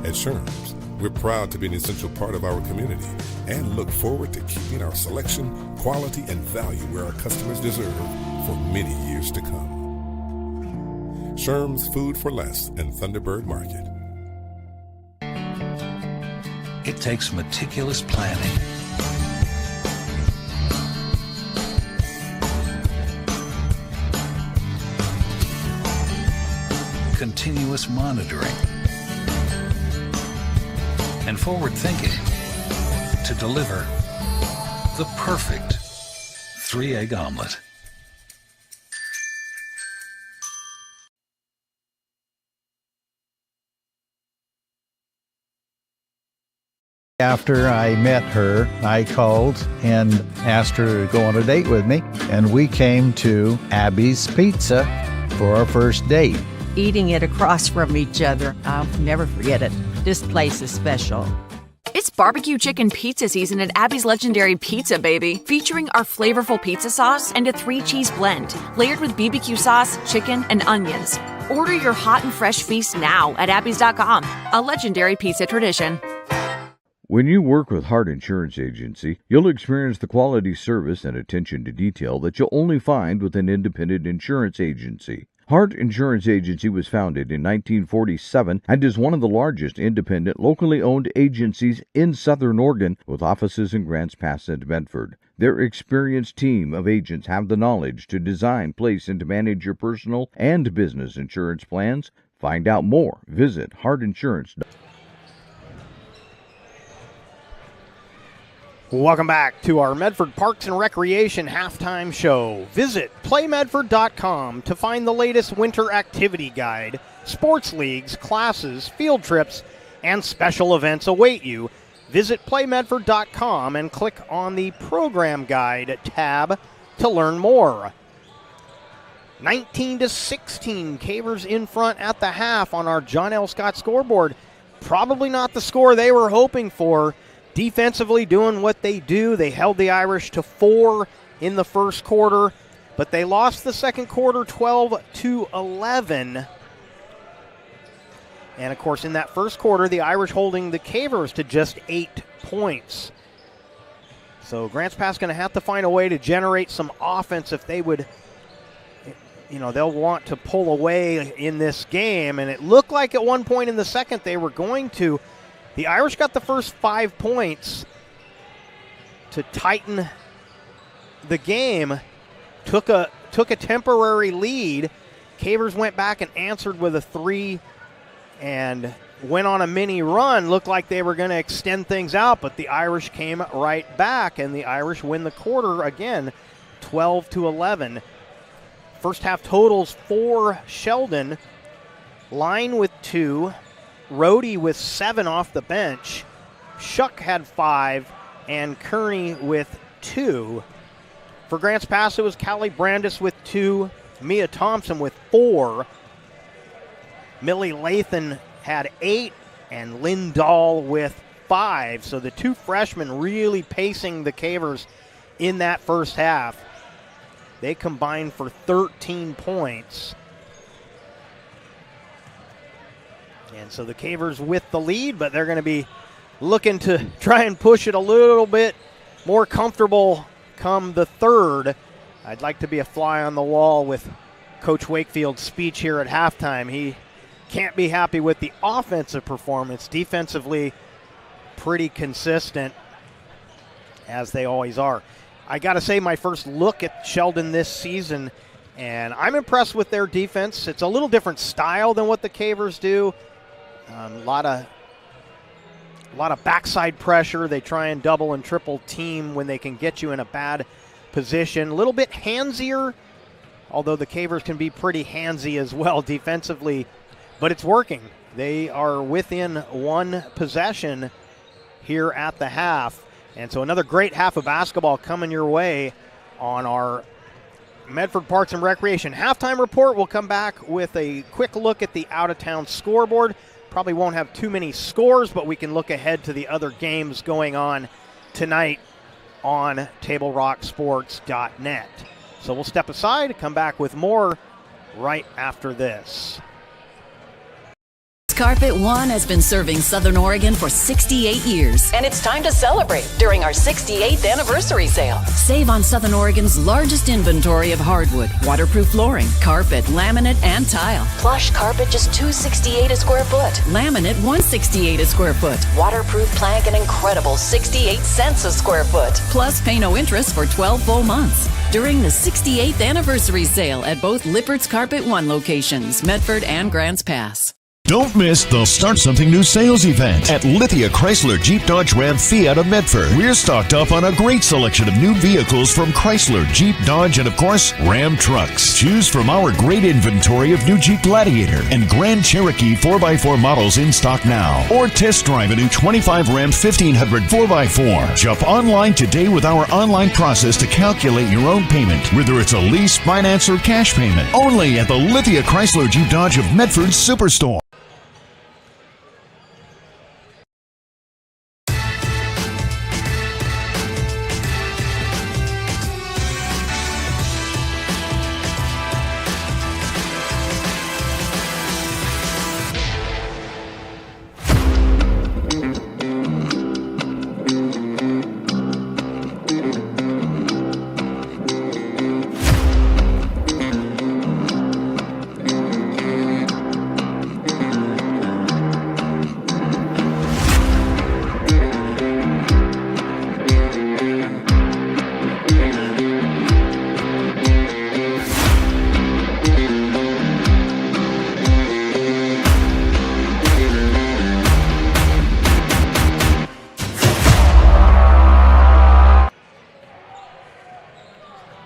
At Sherms, we're proud to be an essential part of our community and look forward to keeping our selection, quality, and value where our customers deserve for many years to come. Sherms Food for Less and Thunderbird Market. It takes meticulous planning, continuous monitoring, and forward thinking to deliver the perfect 3-egg omelet. After I met her, I called and asked her to go on a date with me, and we came to Abby's Pizza for our first date. Eating it across from each other, I'll never forget it. This place is special. It's barbecue chicken pizza season at Abby's Legendary Pizza, baby. Featuring our flavorful pizza sauce and a 3-cheese blend, layered with BBQ sauce, chicken, and onions. Order your hot and fresh feast now at abbys.com. A legendary pizza tradition. When you work with Hart Insurance Agency, you'll experience the quality service and attention to detail that you'll only find with an independent insurance agency. Hart Insurance Agency was founded in 1947 and is one of the largest independent, locally owned agencies in Southern Oregon, with offices in Grants Pass and Medford. Their experienced team of agents have the knowledge to design, place, and to manage your personal and business insurance plans. Find out more. Visit hartinsurance.com. Welcome back to our Medford Parks and Recreation halftime show. Visit playmedford.com to find the latest winter activity guide. Sports leagues, classes, field trips, and special events await you. Visit playmedford.com and click on the Program Guide tab to learn more. 19-16, Cavers in front at the half on our John L. Scott scoreboard. Probably not the score they were hoping for. defensively doing what they do. They held the Irish to 4 in the first quarter, but they lost the second quarter 12-11. And, of course, in that first quarter, the Irish holding the Cavers to just 8 points. So Grants Pass going to have to find a way to generate some offense if they would, they'll want to pull away in this game. And it looked like at one point in the second they were going to. The Irish got the first 5 points to tighten the game, took a temporary lead. Cavers went back and answered with a 3 and went on a mini run. Looked like they were going to extend things out, but the Irish came right back, and the Irish win the quarter again, 12-11. First half totals for Sheldon: Line with 2, Rhodey with 7 off the bench, Shuck had 5, and Kearney with 2. For Grants Pass, it was Callie Brandis with 2, Mia Thompson with 4, Millie Lathan had 8, and Lynn Dahl with 5. So the 2 freshmen really pacing the Cavers in that first half. They combined for 13 points. And so the Cavers with the lead, but they're going to be looking to try and push it a little bit more comfortable come the third. I'd like to be a fly on the wall with Coach Wakefield's speech here at halftime. He can't be happy with the offensive performance. Defensively, pretty consistent, as they always are. I got to say, my first look at Sheldon this season, and I'm impressed with their defense. It's a little different style than what the Cavers do. A lot of backside pressure. They try and double and triple team when they can get you in a bad position. A little bit handsier, although the Cavers can be pretty handsy as well defensively. But it's working. They are within 1 possession here at the half. And so another great half of basketball coming your way on our Medford Parks and Recreation halftime report. We'll come back with a quick look at the out-of-town scoreboard. Probably won't have too many scores, but we can look ahead to the other games going on tonight on TableRockSports.net. So we'll step aside, come back with more right after this. Carpet One has been serving Southern Oregon for 68 years. And it's time to celebrate during our 68th anniversary sale. Save on Southern Oregon's largest inventory of hardwood, waterproof flooring, carpet, laminate, and tile. Plush carpet just $268 a square foot. Laminate $168 a square foot. Waterproof plank an incredible 68 cents a square foot. Plus pay no interest for 12 full months. During the 68th anniversary sale at both Lippert's Carpet One locations, Medford and Grants Pass. Don't miss the Start Something New sales event at Lithia Chrysler Jeep Dodge Ram Fiat of Medford. We're stocked up on a great selection of new vehicles from Chrysler, Jeep, Dodge, and of course, Ram trucks. Choose from our great inventory of new Jeep Gladiator and Grand Cherokee 4x4 models in stock now. Or test drive a new 25 Ram 1500 4x4. Shop online today with our online process to calculate your own payment, whether it's a lease, finance, or cash payment. Only at the Lithia Chrysler Jeep Dodge of Medford Superstore.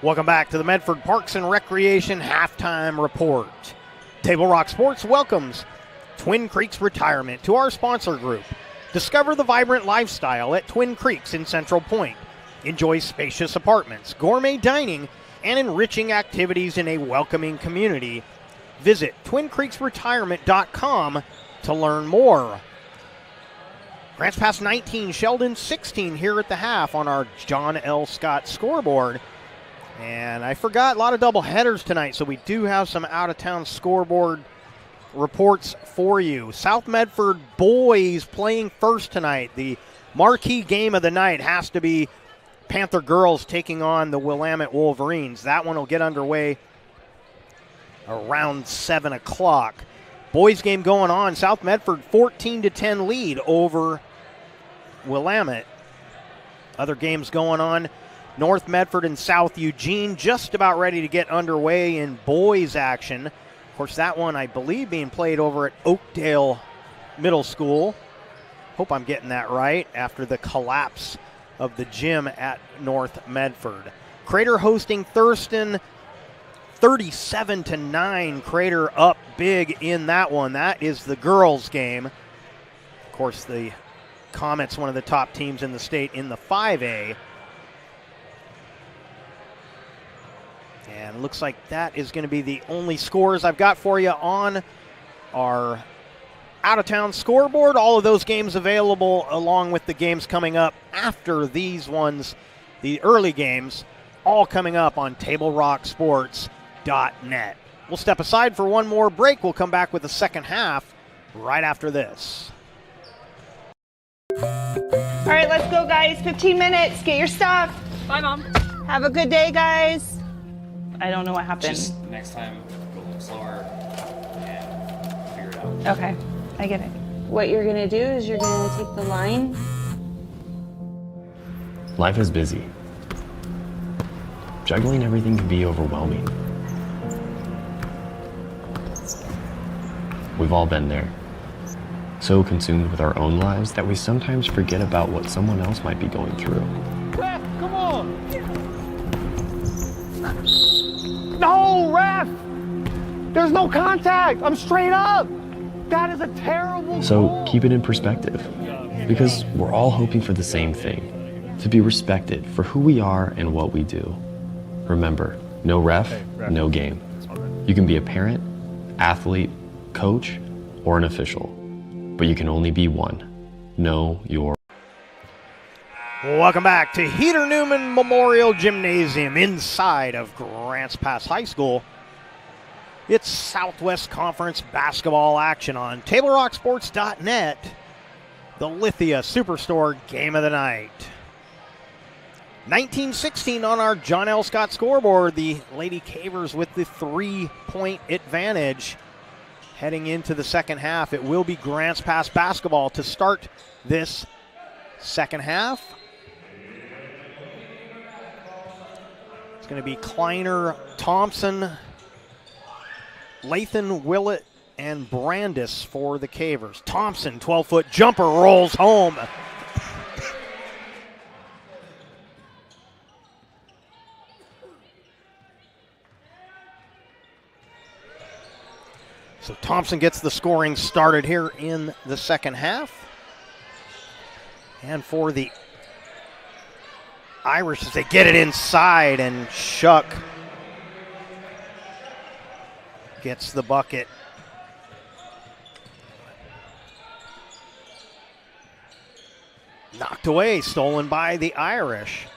Welcome back to the Medford Parks and Recreation halftime report. Table Rock Sports welcomes Twin Creeks Retirement to our sponsor group. Discover the vibrant lifestyle at Twin Creeks in Central Point. Enjoy spacious apartments, gourmet dining, and enriching activities in a welcoming community. Visit TwinCreeksRetirement.com to learn more. Grants Pass 19, Sheldon 16 here at the half on our John L. Scott scoreboard. And I forgot, a lot of double headers tonight, so we do have some out-of-town scoreboard reports for you. South Medford boys playing first tonight. The marquee game of the night has to be Panther girls taking on the Willamette Wolverines. That one will get underway around 7 o'clock. Boys game going on. South Medford 14-10 lead over Willamette. Other games going on. North Medford and South Eugene just about ready to get underway in boys action. Of course, that one I believe being played over at Oakdale Middle School. Hope I'm getting that right after the collapse of the gym at North Medford. Crater hosting Thurston 37-9. Crater up big in that one. That is the girls' game. Of course, the Comets, one of the top teams in the state in the 5A. And it looks like that is going to be the only scores I've got for you on our out-of-town scoreboard. All of those games available along with the games coming up after these ones, the early games, all coming up on TableRockSports.net. We'll step aside for one more break. We'll come back with the second half right after this. All right, let's go, guys. 15 minutes. Get your stuff. Bye, Mom. Have a good day, guys. I don't know what happened. Just next time, go a little slower and figure it out. Okay, I get it. What you're going to do is you're going to take the line. Life is busy. Juggling everything can be overwhelming. We've all been there. So consumed with our own lives that we sometimes forget about what someone else might be going through. Ref, come on! No, ref! There's no contact! I'm straight up! That is a terrible So goal. keep it in perspective, because we're all hoping for the same thing, to be respected for who we are and what we do. Remember, no ref, no game. You can be a parent, athlete, coach, or an official, but you can only be one. Know your. Welcome back to Heater Newman Memorial Gymnasium inside of Grants Pass High School. It's Southwest Conference basketball action on TableRockSports.net. The Lithia Superstore game of the night. 19-16 on our John L. Scott scoreboard. The Lady Cavers with the 3-point advantage. Heading into the second half, it will be Grants Pass basketball to start this second half. It's going to be Kleiner, Thompson, Lathan, Willett, and Brandis for the Cavers. Thompson, 12-foot jumper, rolls home. So Thompson gets the scoring started here in the second half. And for the Irish, as they get it inside, and Shuck gets the bucket. Knocked away, stolen by the Irish.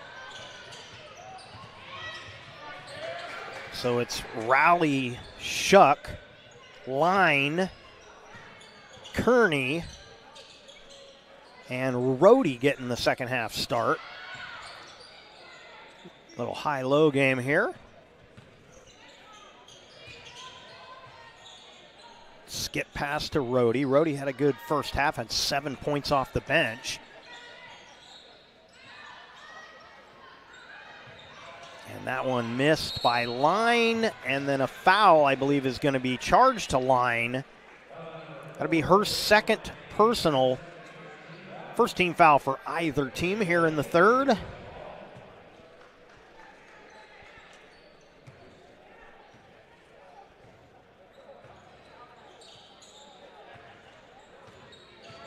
So it's Rowley, Shuck, Line, Kearney, and Rhodey getting the second half start. Little high-low game here. Skip pass to Rhodey. Rhodey had a good first half, had 7 points off the bench. And that one missed by Line, and then a foul, I believe, is going to be charged to Line. That'll be her second personal. First team foul for either team here in the third.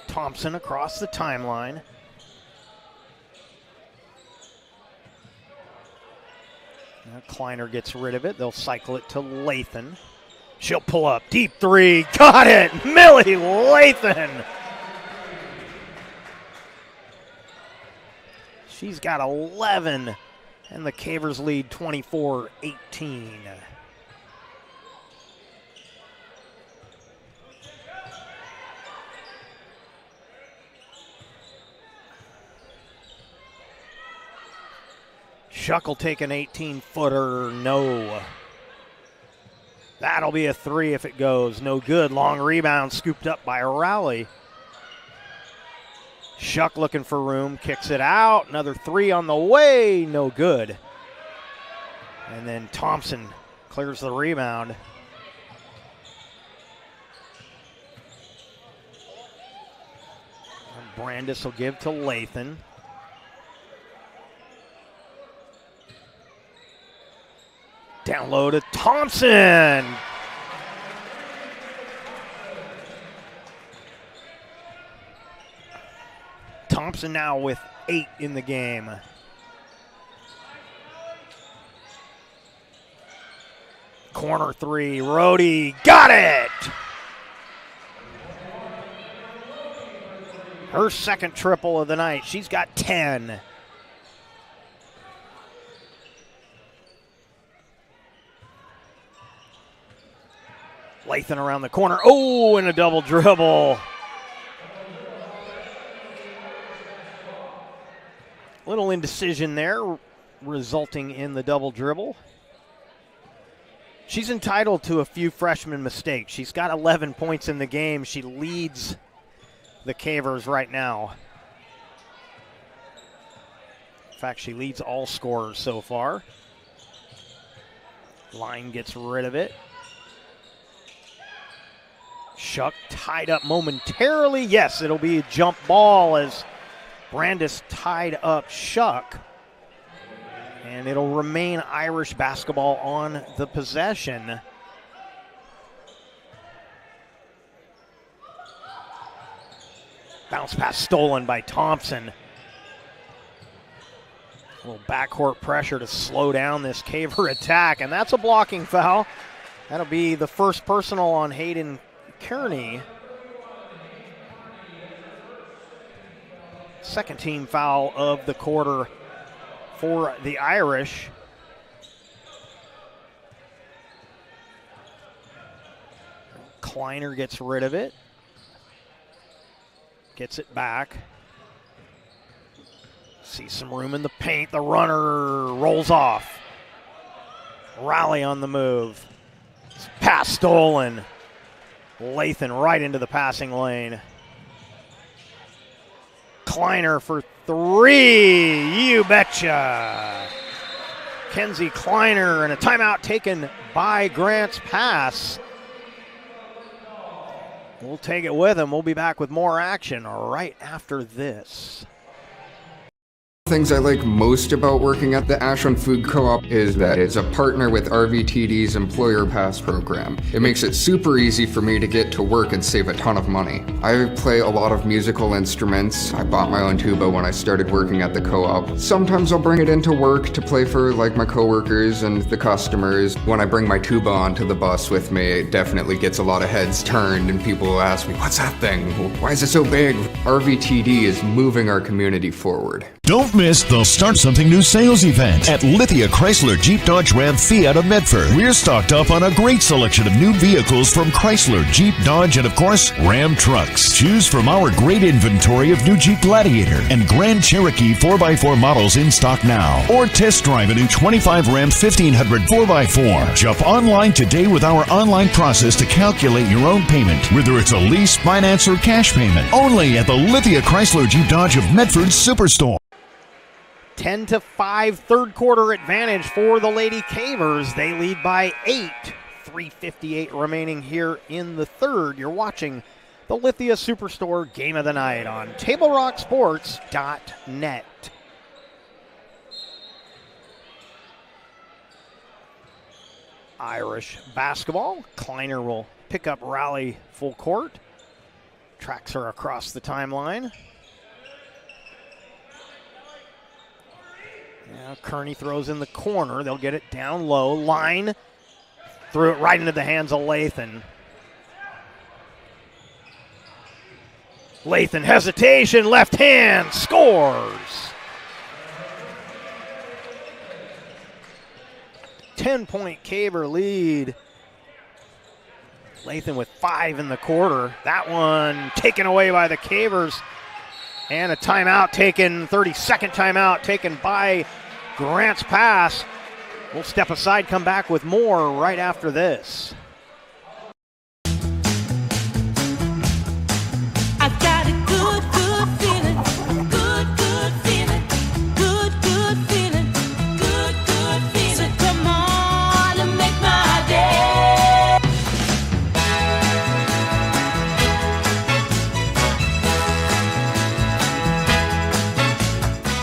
Thompson across the timeline. Now Kleiner gets rid of it. They'll cycle it to Lathan. She'll pull up. Deep three. Got it. Millie Lathan. She's got 11, and the Cavers lead 24-18. Shuck will take an 18-footer, no. That'll be a 3 if it goes. No good. Long rebound scooped up by Rowley. Shuck looking for room, kicks it out. Another 3 on the way, no good. And then Thompson clears the rebound. And Brandis will give to Lathan. Down low to Thompson. Thompson now with 8 in the game. Corner 3, Rhodey got it! Her second triple of the night. She's got 10. Lathan around the corner. Oh, and a double dribble. Little indecision there, resulting in the double dribble. She's entitled to a few freshman mistakes. She's got 11 points in the game. She leads the Cavers right now. In fact, she leads all scorers so far. Line gets rid of it. Shuck tied up momentarily. Yes, it'll be a jump ball as Brandis tied up Shuck. And it'll remain Irish basketball on the possession. Bounce pass stolen by Thompson. A little backcourt pressure to slow down this Caver attack, and that's a blocking foul. That'll be the first personal on Hayden Kearney. Second team foul of the quarter for the Irish. Kleiner gets rid of it. Gets it back. See some room in the paint. The runner rolls off. Rally on the move. Pass stolen. Lathan right into the passing lane. Kleiner for 3. You betcha. Kenzie Kleiner, and a timeout taken by Grant's pass. We'll take it with him. We'll be back with more action right after this. Things I like most about working at the Ashland Food Co-op is that it's a partner with RVTD's Employer Pass program. It makes it super easy for me to get to work and save a ton of money. I play a lot of musical instruments. I bought my own tuba when I started working at the co-op. Sometimes I'll bring it into work to play for like my coworkers and the customers. When I bring my tuba onto the bus with me, it definitely gets a lot of heads turned and people will ask me, what's that thing? Why is it so big? RVTD is moving our community forward. Don't miss the Start Something New sales event at Lithia Chrysler Jeep Dodge Ram Fiat of Medford. We're stocked up on a great selection of new vehicles from Chrysler, Jeep, Dodge, and of course, Ram trucks. Choose from our great inventory of new Jeep Gladiator and Grand Cherokee 4x4 models in stock now. Or test drive a new 25 Ram 1500 4x4. Jump online today with our online process to calculate your own payment, whether it's a lease, finance, or cash payment. Only at the Lithia Chrysler Jeep Dodge of Medford Superstore. 10-5 third quarter advantage for the Lady Cavers. They lead by 8. 3:58 remaining here in the third. You're watching the Lithia Superstore Game of the Night on TableRockSports.net. Irish basketball. Kleiner will pick up Rowley full court. Tracks her across the timeline. Now Kearney throws in the corner. They'll get it down low. Line threw it right into the hands of Lathan. Lathan hesitation, left hand, scores. 10-point Caver lead. Lathan with 5 in the quarter. That one taken away by the Cavers. And a timeout taken, 32nd timeout taken by Grants Pass. We'll step aside, come back with more right after this. I've got a good, good feeling. Good, good feeling. Good, good feeling. Good, good feeling. So come on and make my day.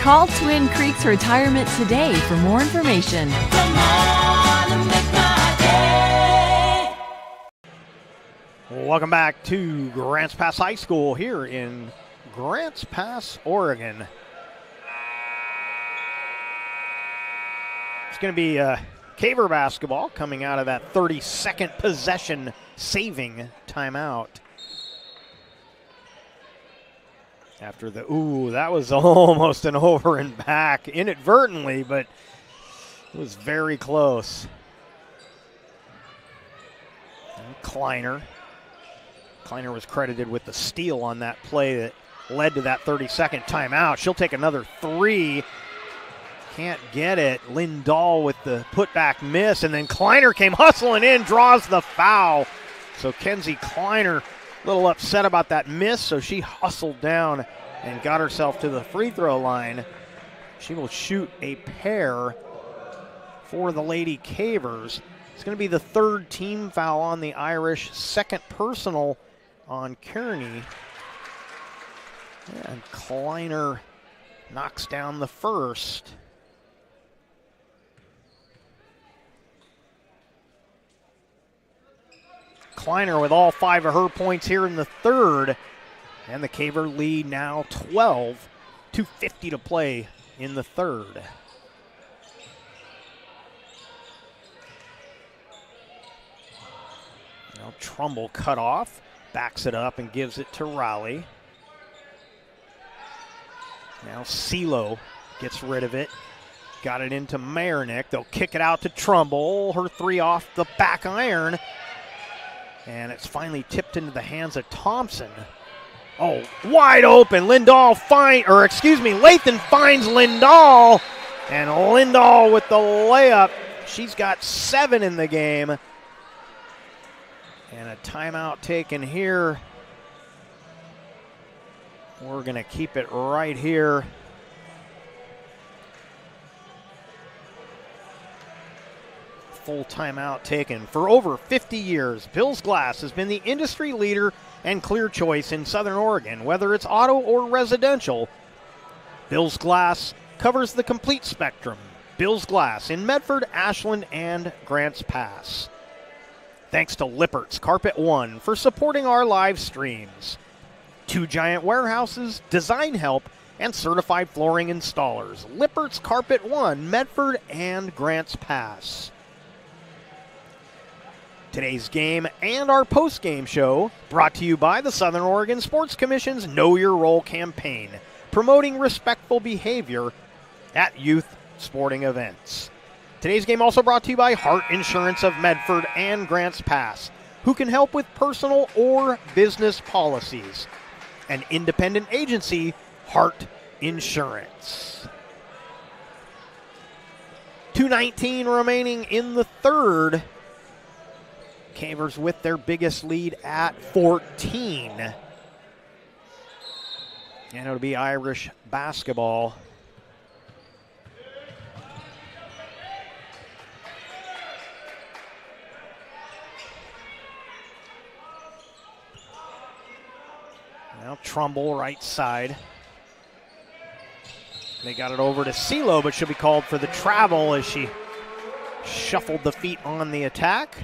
Call Twin Creeks Retirement today for more information. Come on and make my day. Welcome back to Grants Pass High School here in Grants Pass, Oregon. It's going to be Caver basketball coming out of that 32nd possession saving timeout. After the, that was almost an over and back, inadvertently, but it was very close. And Kleiner was credited with the steal on that play that led to that 32nd timeout. She'll take another 3. Can't get it. Lindahl with the putback miss, and then Kleiner came hustling in, draws the foul. So Kenzie Kleiner a little upset about that miss, so she hustled down and got herself to the free throw line. She will shoot a pair for the Lady Cavers. It's going to be the 3rd team foul on the Irish, 2nd personal on Kearney. And Kleiner knocks down the 1st. Kleiner with all 5 of her points here in the 3rd. And the Caver lead now 12. 2:50 to play in the 3rd. Now Trumbull cut off, backs it up and gives it to Raleigh. Now CeeLo gets rid of it. Got it into Mayernick. They'll kick it out to Trumbull. Her 3 off the back iron. And it's finally tipped into the hands of Thompson. Oh, wide open. Lathan finds Lindahl. And Lindahl with the layup. She's got 7 in the game. And a timeout taken here. We're going to keep it right here. Full timeout taken. For over 50 years, Bill's Glass has been the industry leader and clear choice in Southern Oregon. Whether it's auto or residential, Bill's Glass covers the complete spectrum. Bill's Glass in Medford, Ashland, and Grants Pass. Thanks to Lippert's Carpet One for supporting our live streams. 2 giant warehouses, design help, and certified flooring installers. Lippert's Carpet One, Medford, and Grants Pass. Today's game and our post-game show brought to you by the Southern Oregon Sports Commission's Know Your Role campaign, promoting respectful behavior at youth sporting events. Today's game also brought to you by Hart Insurance of Medford and Grants Pass, who can help with personal or business policies. An independent agency, Hart Insurance. 2:19 remaining in the 3rd. Cavers with their biggest lead at 14. And it'll be Irish basketball. Now Trumbull right side. They got it over to CeeLo, but she'll be called for the travel as she shuffled the feet on the attack.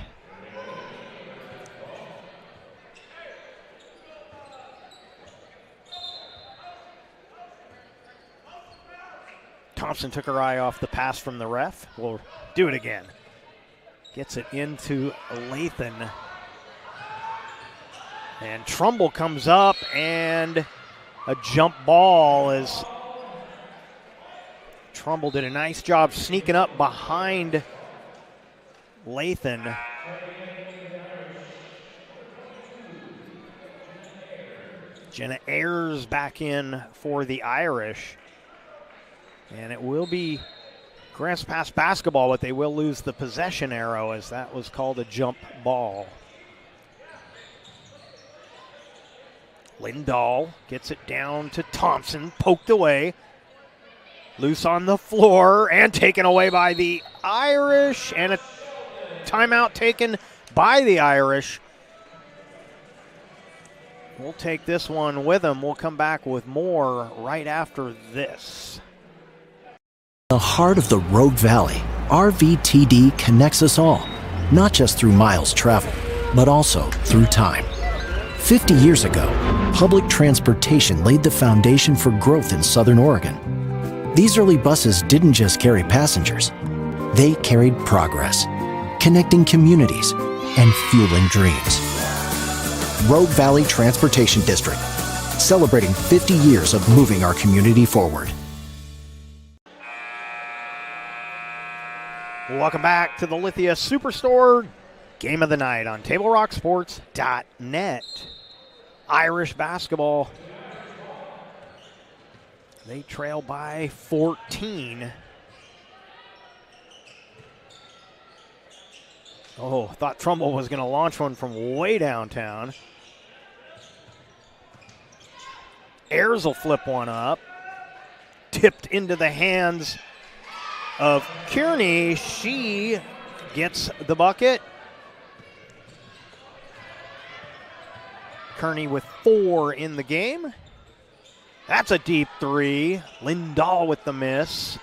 Thompson took her eye off the pass from the ref. We'll do it again. Gets it into Lathan. And Trumbull comes up, and a jump ball as Trumbull did a nice job sneaking up behind Lathan. Jenna Ayers back in for the Irish. And it will be Grants Pass basketball, but they will lose the possession arrow as that was called a jump ball. Lindahl gets it down to Thompson, poked away. Loose on the floor and taken away by the Irish, and a timeout taken by the Irish. We'll take this one with them. We'll come back with more right after this. The heart of the Rogue Valley, RVTD connects us all, not just through miles traveled, but also through time. 50 years ago, public transportation laid the foundation for growth in Southern Oregon. These early buses didn't just carry passengers, they carried progress, connecting communities and fueling dreams. Rogue Valley Transportation District, celebrating 50 years of moving our community forward. Welcome back to the Lithia Superstore Game of the Night on TableRockSports.net. Irish basketball. They trail by 14. Oh, thought Trumbull was going to launch one from way downtown. Ayers will flip one up. Tipped into the hands of Kearney. She gets the bucket. Kearney with 4 in the game. That's a deep three. Lindahl with the miss.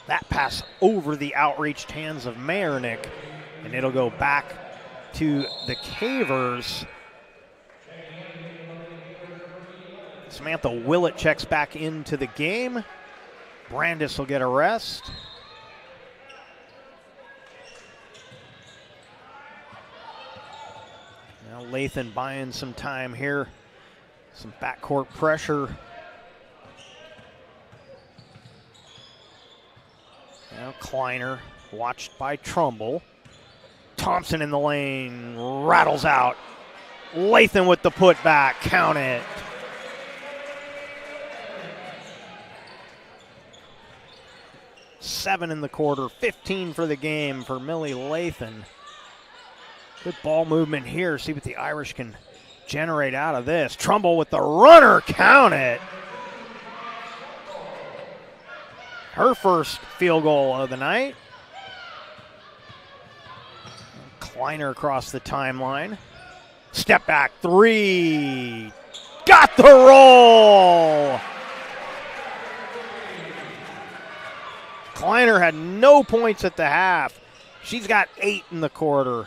That pass over the outreached hands of Mayernick, and it'll go back to the Cavers. Samantha Willett checks back into the game. Brandis will get a rest. Now Lathan buying some time here. Some backcourt pressure. Now Kleiner, watched by Trumbull. Thompson in the lane, rattles out. Lathan with the putback, count it. Seven in the quarter, 15 for the game for Millie Lathan. Good ball movement here. See what the Irish can generate out of this. Trumbull with the runner, count it. Her first field goal of the night. Kleiner across the timeline. Step back three. Got the roll. Kleiner had no points at the half. She's got 8 in the quarter.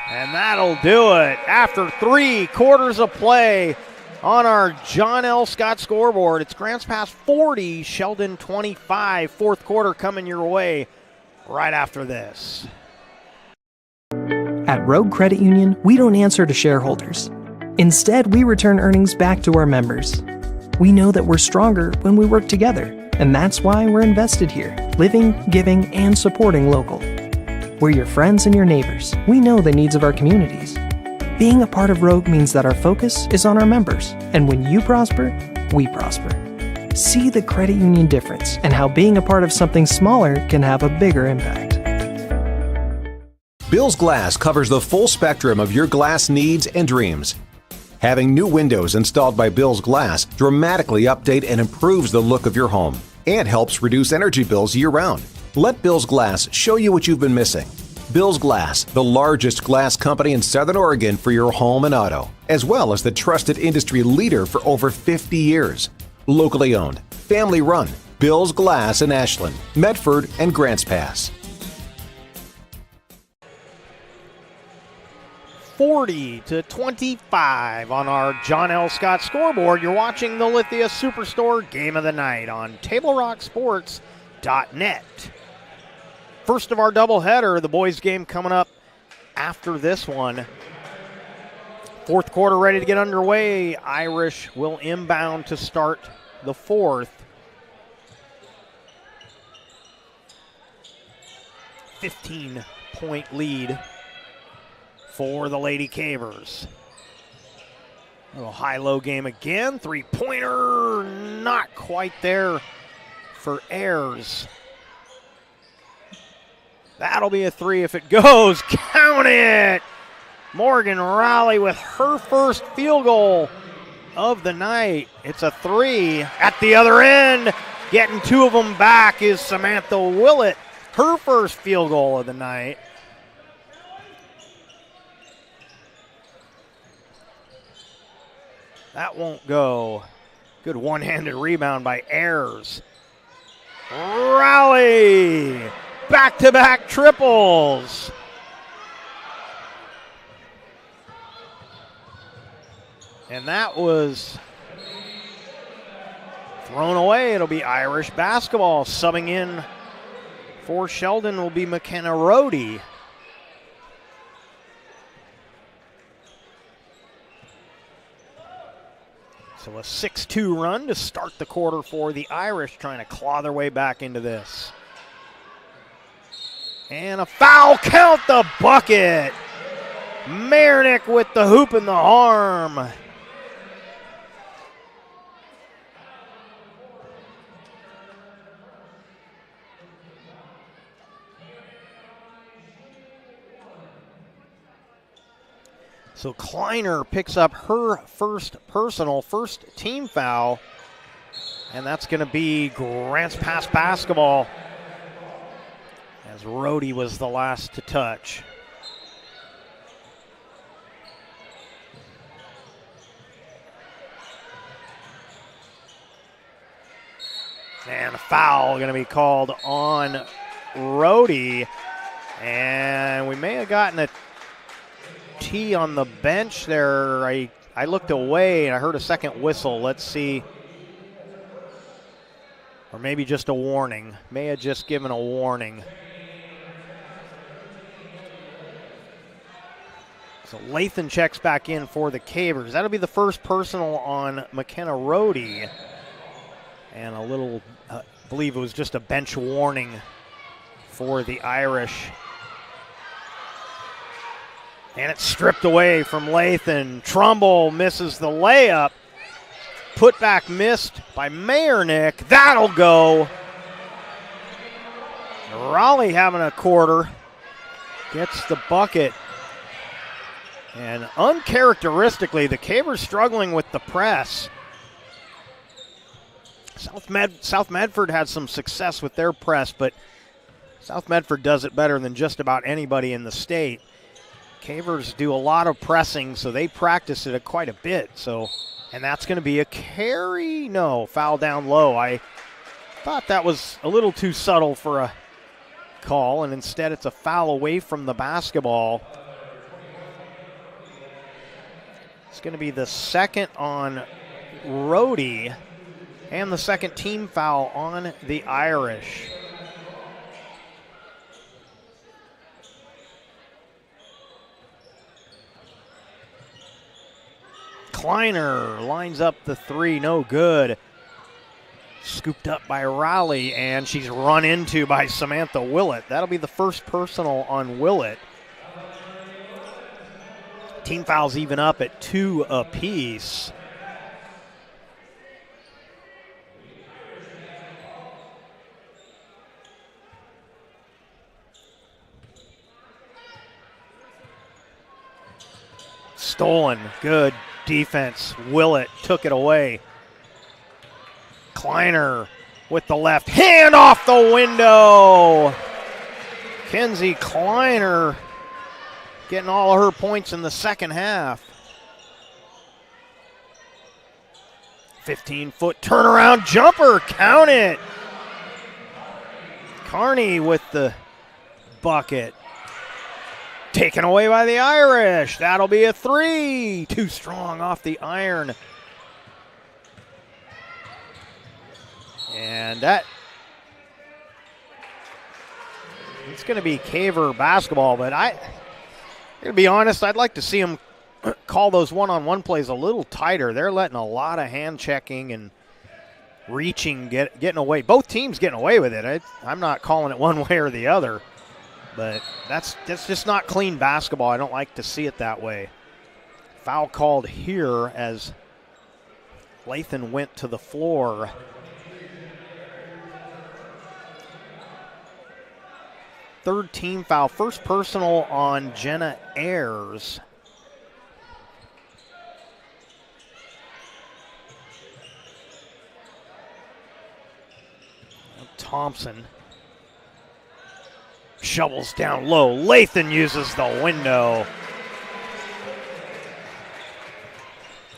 And that'll do it. After 3 quarters of play on our John L. Scott scoreboard, it's Grants Pass 40, Sheldon 25. Fourth quarter coming your way right after this. At Rogue Credit Union, we don't answer to shareholders. Instead, we return earnings back to our members. We know that we're stronger when we work together, and that's why we're invested here, living, giving, and supporting local. We're your friends and your neighbors. We know the needs of our communities. Being a part of Rogue means that our focus is on our members, and when you prosper, we prosper. See the credit union difference and how being a part of something smaller can have a bigger impact. Bill's Glass covers the full spectrum of your glass needs and dreams. Having new windows installed by Bill's Glass dramatically update and improves the look of your home and helps reduce energy bills year-round. Let Bill's Glass show you what you've been missing. Bill's Glass, the largest glass company in Southern Oregon for your home and auto, as well as the trusted industry leader for over 50 years. Locally owned, family run, Bill's Glass in Ashland, Medford, and Grants Pass. 40-25 on our John L. Scott scoreboard. You're watching the Lithia Superstore Game of the Night on TableRockSports.net. First of our doubleheader, the boys game coming up after this one. Fourth quarter ready to get underway. Irish will inbound to start the fourth. 15-point lead for the Lady Cavers. A little high-low game again. Three-pointer, not quite there for Ayers. That'll be a three if it goes. Count it! Morgan Raleigh with her first field goal of the night. It's a three. At the other end, getting two of them back is Samantha Willett. Her first field goal of the night. That won't go. Good one-handed rebound by Ayers. Raleigh! Back-to-back triples. And that was thrown away. It'll be Irish basketball. Subbing in for Sheldon will be McKenna Rohde. So a 6-2 run to start the quarter for the Irish, trying to claw their way back into this. And a foul, count the bucket. Marinick with the hoop and the arm. So Kleiner picks up her first team foul, and that's going to be Grants Pass basketball, as Rohde was the last to touch. And a foul going to be called on Rohde, and we may have gotten a tee on the bench there. I looked away and I heard a second whistle. Let's see. Or maybe just a warning. May have just given a warning. So Lathan checks back in for the Cavers. That'll be the first personal on McKenna Rohde. And a little, I believe it was just a bench warning for the Irish. And it's stripped away from Lathan. Trumbull misses the layup. Putback missed by Mayernick. That'll go. Raleigh having a quarter. Gets the bucket. And uncharacteristically, the Cavers struggling with the press. South Medford had some success with their press, but South Medford does it better than just about anybody in the state. Cavers do a lot of pressing, so they practice it quite a bit. And that's going to be a carry. No, foul down low. I thought that was a little too subtle for a call, and instead it's a foul away from the basketball. It's going to be the second on Rohde and the second team foul on the Irish. Kleiner lines up the three, no good. Scooped up by Raleigh, and she's run into by Samantha Willett. That'll be the first personal on Willett. Team fouls even up at 2 apiece. Stolen, good defense. Willett took it away. Kleiner with the left hand off the window. Kenzie Kleiner getting all of her points in the second half. 15-foot turnaround jumper, count it. Carney with the bucket. Taken away by the Irish. That'll be a three. Too strong off the iron. And it's going to be Caver basketball, but to be honest, I'd like to see them call those one-on-one plays a little tighter. They're letting a lot of hand checking and reaching, getting away. Both teams getting away with it. I'm not calling it one way or the other, but that's just not clean basketball. I don't like to see it that way. Foul called here as Lathan went to the floor. Third team foul, first personal on Jenna Ayers. Thompson shovels down low. Lathan uses the window.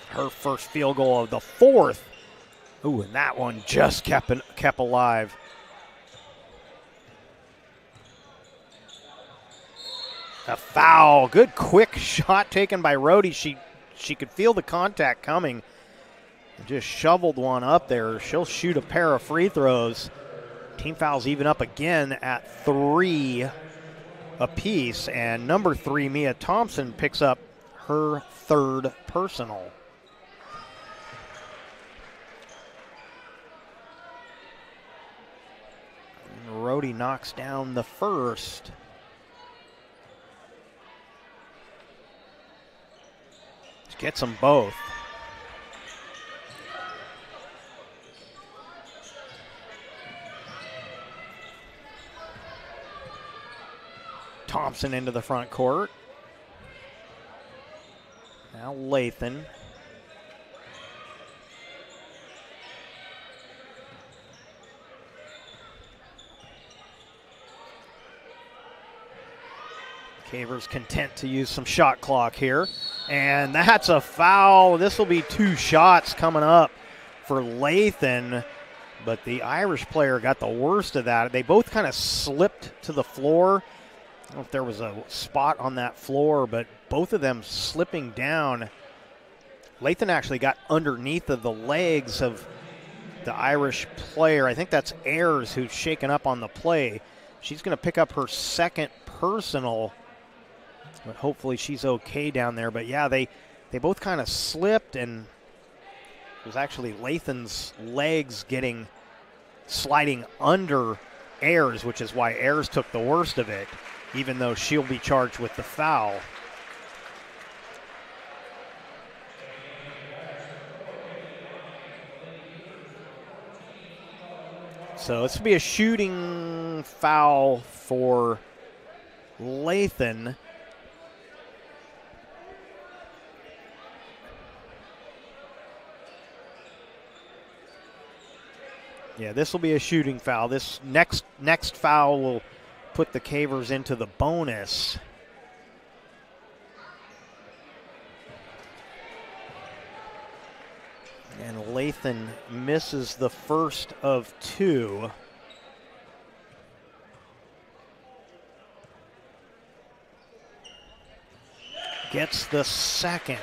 Her first field goal of the fourth. Ooh, and that one just kept alive. A foul. Good quick shot taken by Rhodey. She could feel the contact coming. Just shoveled one up there. She'll shoot a pair of free throws. Team fouls even up again at 3 apiece. And number 3, Mia Thompson, picks up her third personal. And Rhodey knocks down the first. Gets them both. Thompson into the front court. Now Lathan. Cavers content to use some shot clock here. And that's a foul. This will be 2 shots coming up for Lathan. But the Irish player got the worst of that. They both kind of slipped to the floor. I don't know if there was a spot on that floor, but both of them slipping down. Lathan actually got underneath of the legs of the Irish player. I think that's Ayers who's shaken up on the play. She's going to pick up her second personal, but hopefully she's okay down there. But yeah, they both kind of slipped, and it was actually Lathan's legs sliding under Ayers, which is why Ayers took the worst of it, even though she'll be charged with the foul. So this will be a shooting foul for Lathan. Yeah, this will be a shooting foul. This next foul will put the Cavers into the bonus. And Lathan misses the first of 2. Gets the second.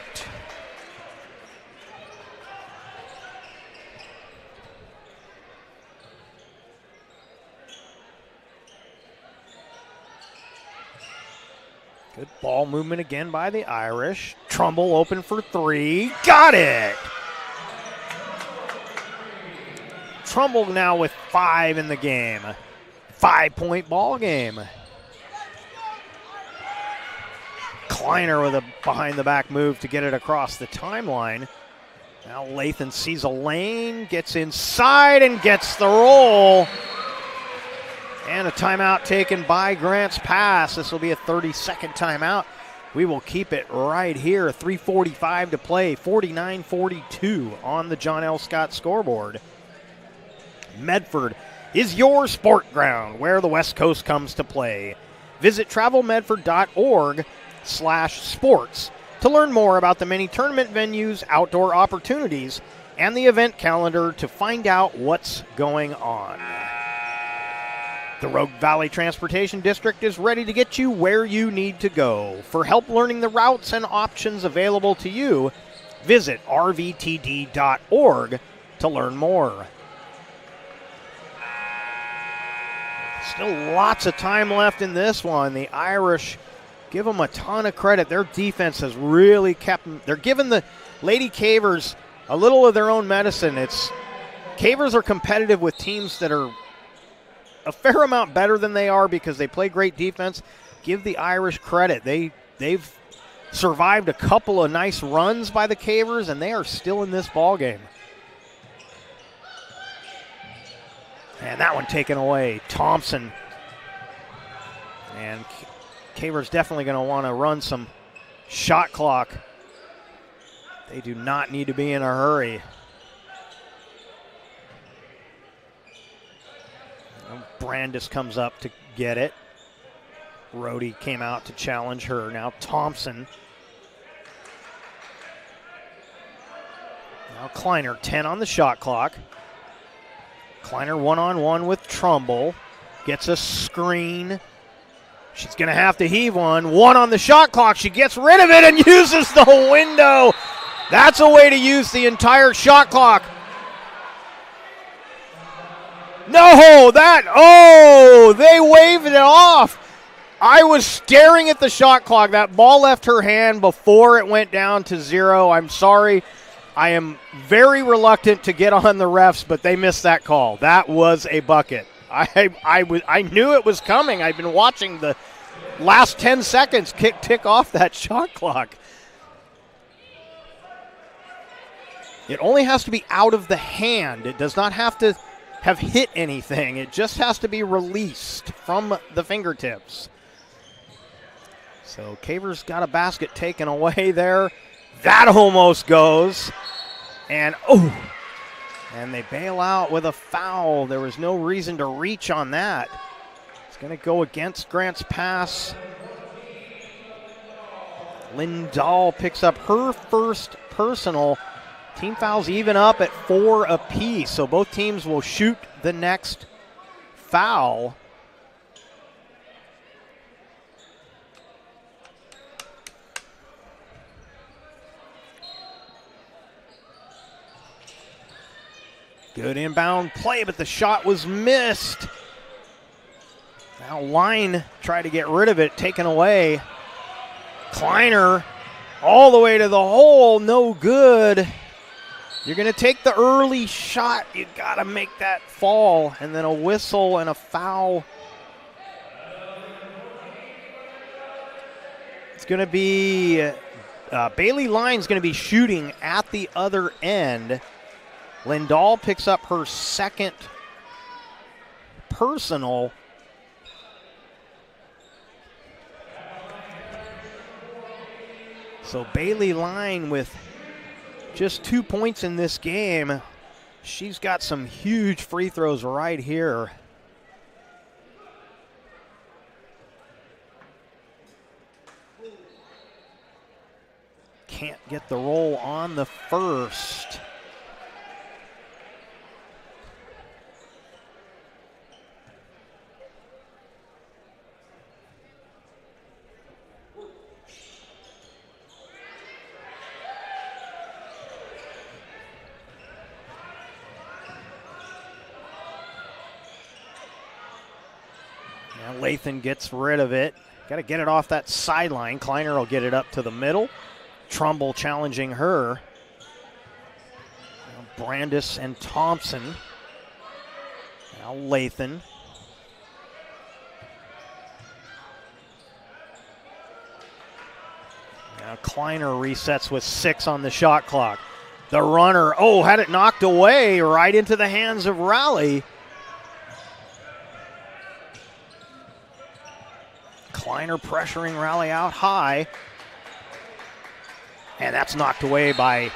Good ball movement again by the Irish. Trumbull open for 3. Got it! Trumbull now with 5 in the game. 5-point ball game. Kleiner with a behind-the-back move to get it across the timeline. Now Lathan sees a lane, gets inside, and gets the roll. And a timeout taken by Grants Pass. This will be a 30-second timeout. We will keep it right here. 3:45 to play, 49-42 on the John L. Scott scoreboard. Medford is your sport ground where the West Coast comes to play. Visit travelmedford.org/sports to learn more about the many tournament venues, outdoor opportunities, and the event calendar to find out what's going on. The Rogue Valley Transportation District is ready to get you where you need to go. For help learning the routes and options available to you, visit rvtd.org to learn more. Still lots of time left in this one. The Irish, give them a ton of credit. Their defense has really kept them. They're giving the Lady Cavers a little of their own medicine. It's Cavers are competitive with teams that are a fair amount better than they are because they play great defense. Give the Irish credit. They've survived a couple of nice runs by the Cavers, and they are still in this ball game. And that one taken away. Thompson. And Cavers definitely going to want to run some shot clock. They do not need to be in a hurry. Brandis comes up to get it. Rhodey came out to challenge her. Now Thompson. Now Kleiner, 10 on the shot clock. Kleiner one-on-one with Trumbull. Gets a screen. She's going to have to heave one. One on the shot clock. She gets rid of it and uses the window. That's a way to use the entire shot clock. No, they waved it off. I was staring at the shot clock. That ball left her hand before it went down to 0. I'm sorry. I am very reluctant to get on the refs, but they missed that call. That was a bucket. I knew it was coming. I've been watching the last 10 seconds tick off that shot clock. It only has to be out of the hand. It does not have to have hit anything. It just has to be released from the fingertips. So Cavers got a basket taken away there. That almost goes. And they bail out with a foul. There was no reason to reach on that. It's going to go against Grant's pass. Lindahl picks up her first personal. Team fouls even up at 4 apiece, so both teams will shoot the next foul. Good inbound play, but the shot was missed. Now Line tried to get rid of it, taken away. Kleiner all the way to the hole, no good. You're going to take the early shot. You got to make that fall, and then a whistle and a foul. It's going to be Bailey Line's going to be shooting at the other end. Lindahl picks up her second personal. So Bailey Line with just 2 points in this game. She's got some huge free throws right here. Can't get the roll on the first. Lathan gets rid of it. Got to get it off that sideline. Kleiner will get it up to the middle. Trumbull challenging her. Now Brandis and Thompson. Now Lathan. Now Kleiner resets with 6 on the shot clock. The runner, had it knocked away right into the hands of Raleigh. Kleiner pressuring Raleigh out high. And that's knocked away by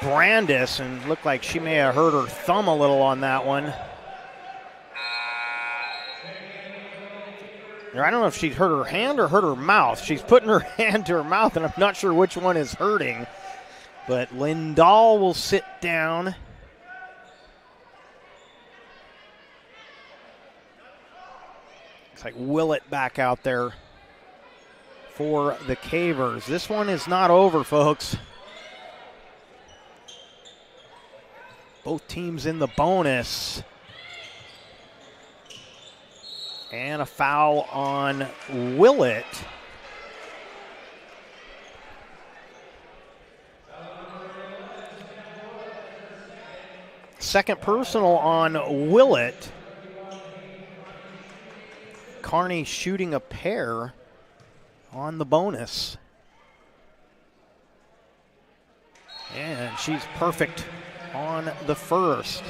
Brandis, and looked like she may have hurt her thumb a little on that one. I don't know if she hurt her hand or hurt her mouth. She's putting her hand to her mouth, and I'm not sure which one is hurting. But Lindahl will sit down. Looks like Willett back out there for the Cavers. This one is not over, folks. Both teams in the bonus. And a foul on Willett. second personal on Willett. Carney shooting a pair on the bonus. And she's perfect on the first.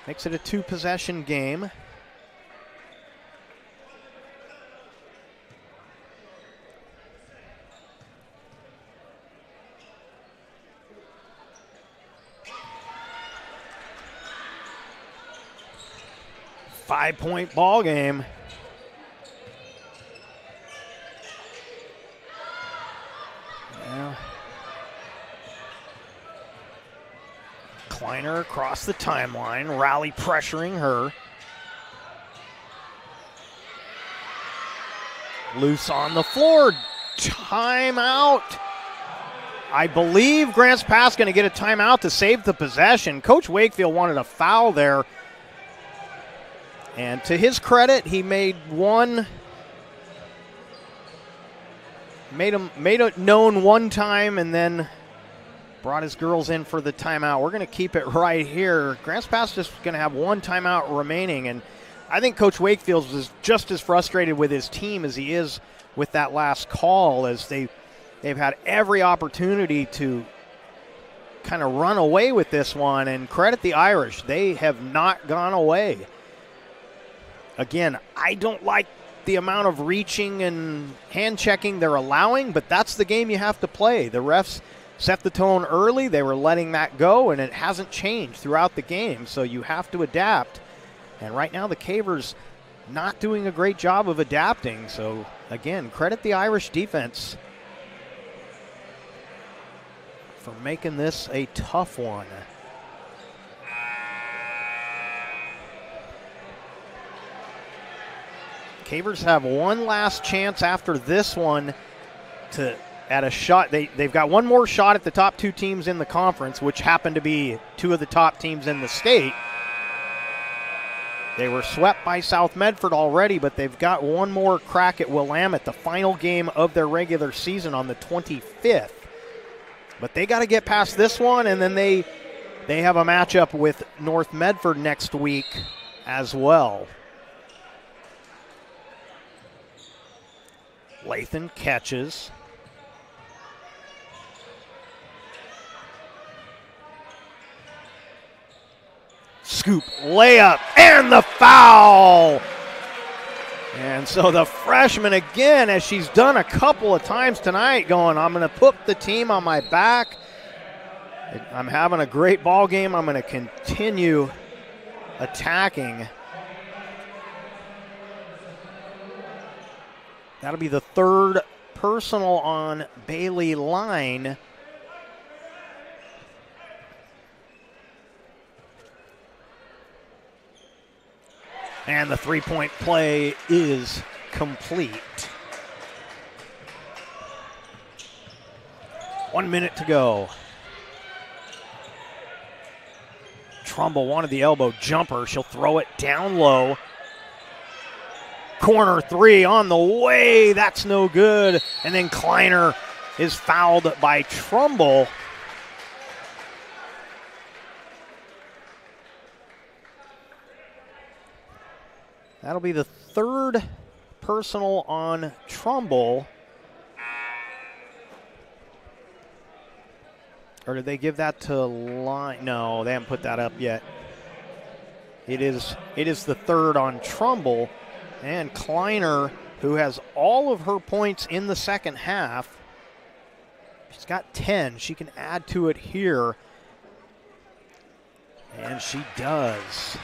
Makes it a 2-possession game. Five-point ball game. Yeah. Kleiner across the timeline. Rally pressuring her. Loose on the floor. Timeout. I believe Grants Pass going to get a timeout to save the possession. Coach Wakefield wanted a foul there. And to his credit, he made it known one time and then brought his girls in for the timeout. We're going to keep it right here. Grants Pass just going to have one timeout remaining, and I think Coach Wakefield is just as frustrated with his team as he is with that last call, as they've had every opportunity to kind of run away with this one, and credit the Irish. They have not gone away. Again, I don't like the amount of reaching and hand checking they're allowing, but that's the game you have to play. The refs set the tone early. They were letting that go, and it hasn't changed throughout the game, so you have to adapt. And right now the Cavers not doing a great job of adapting. So, again, credit the Irish defense for making this a tough one. Cavers have one last chance after this one at a shot. They've got one more shot at the top two teams in the conference, which happen to be two of the top teams in the state. They were swept by South Medford already, but they've got one more crack at Willamette, the final game of their regular season on the 25th. But they got to get past this one, and then they have a matchup with North Medford next week as well. Lathan catches. Scoop, layup, and the foul. And so the freshman again, as she's done a couple of times tonight, going, I'm going to put the team on my back. I'm having a great ball game. I'm going to continue attacking. That'll be the third personal on Bailey Line. And the three-point play is complete. 1 minute to go. Trumbull wanted the elbow jumper. She'll throw it down low. Corner three on the way. That's no good. And then Kleiner is fouled by Trumbull. That'll be the third personal on Trumbull. Or did they give that to Line? No, they haven't put that up yet. It is the third on Trumbull. And Kleiner, who has all of her points in the second half, she's got 10. She can add to it here. And she does.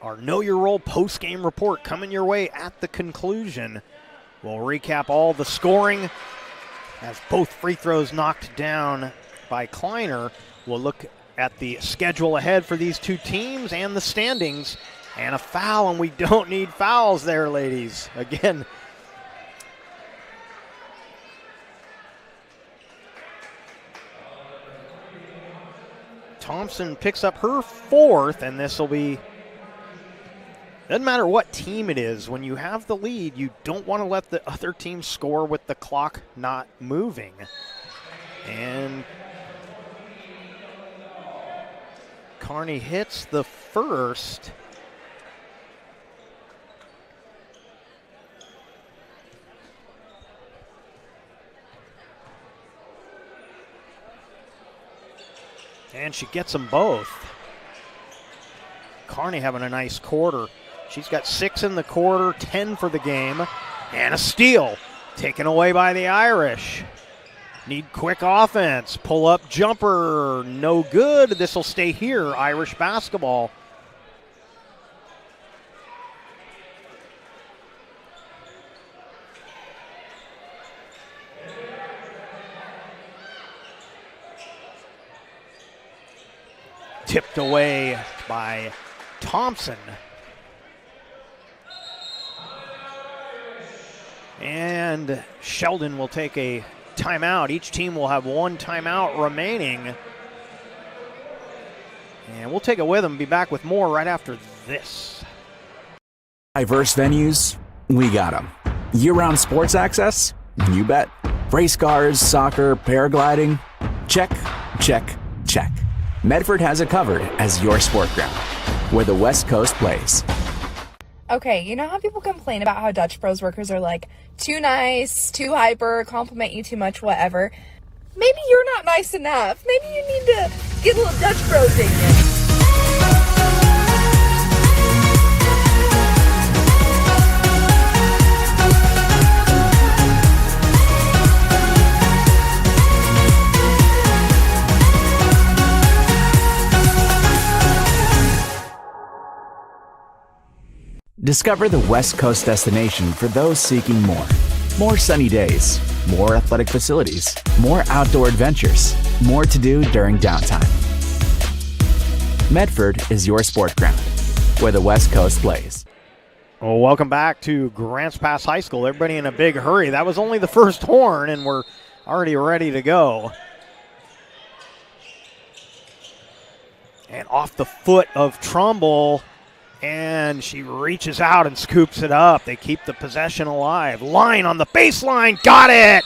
Our Know Your Role post-game report coming your way at the conclusion. We'll recap all the scoring as both free throws knocked down by Kleiner. We'll look at the schedule ahead for these two teams and the standings. And a foul, and we don't need fouls there, ladies. Again, Thompson picks up her fourth, and this will be Doesn't matter what team it is, when you have the lead, you don't want to let the other team score with the clock not moving. And Kearney hits the first. And she gets them both. Kearney having a nice quarter. She's got 6 in the quarter, 10 for the game, and a steal taken away by the Irish. Need quick offense. Pull up jumper, no good. This will stay here, Irish basketball. Tipped away by Thompson. And Sheldon will take a timeout. Each team will have 1 timeout remaining. And we'll take it with them. Be back with more right after this. Diverse venues, we got them. Year-round sports access? You bet. Race cars, soccer, paragliding? Check, check, check. Medford has it covered as your sport ground, where the West Coast plays. Okay, you know how people complain about how Dutch Bros workers are like too nice, too hyper, compliment you too much, whatever? Maybe you're not nice enough. Maybe you need to get a little Dutch Bros in you. Discover the West Coast destination for those seeking more. More sunny days, more athletic facilities, more outdoor adventures, more to do during downtime. Medford is your sport ground, where the West Coast plays. Well, welcome back to Grants Pass High School. Everybody in a big hurry. That was only the first horn, and we're already ready to go. And off the foot of Trumbull, and she reaches out and scoops it up. They keep the possession alive. Line on the baseline, got it!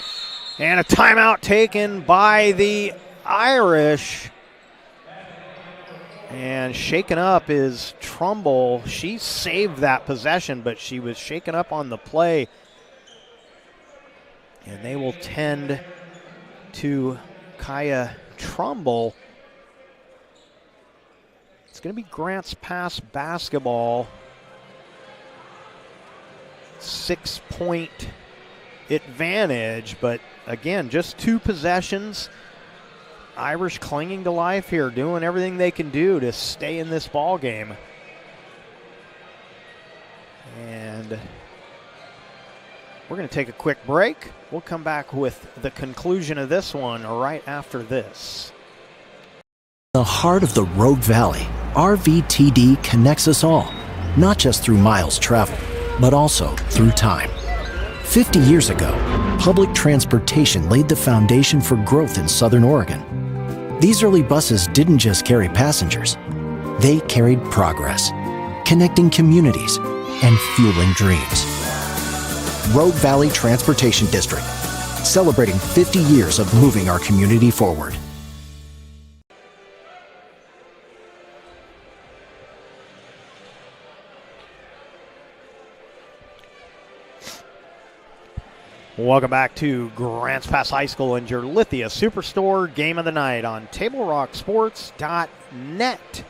And a timeout taken by the Irish. And shaken up is Trumbull. She saved that possession, but she was shaken up on the play. And they will tend to Kaya Trumbull. It's going to be Grants Pass basketball. 6-point advantage, but again, just 2 possessions. Irish clinging to life here, doing everything they can do to stay in this ball game. And we're going to take a quick break. We'll come back with the conclusion of this one right after this. The heart of the Rogue Valley, RVTD connects us all, not just through miles traveled, but also through time. 50 years ago, public transportation laid the foundation for growth in Southern Oregon. These early buses didn't just carry passengers, they carried progress, connecting communities and fueling dreams. Rogue Valley Transportation District, celebrating 50 years of moving our community forward. Welcome back to Grants Pass High School and your Lithia Superstore game of the night on TableRockSports.net.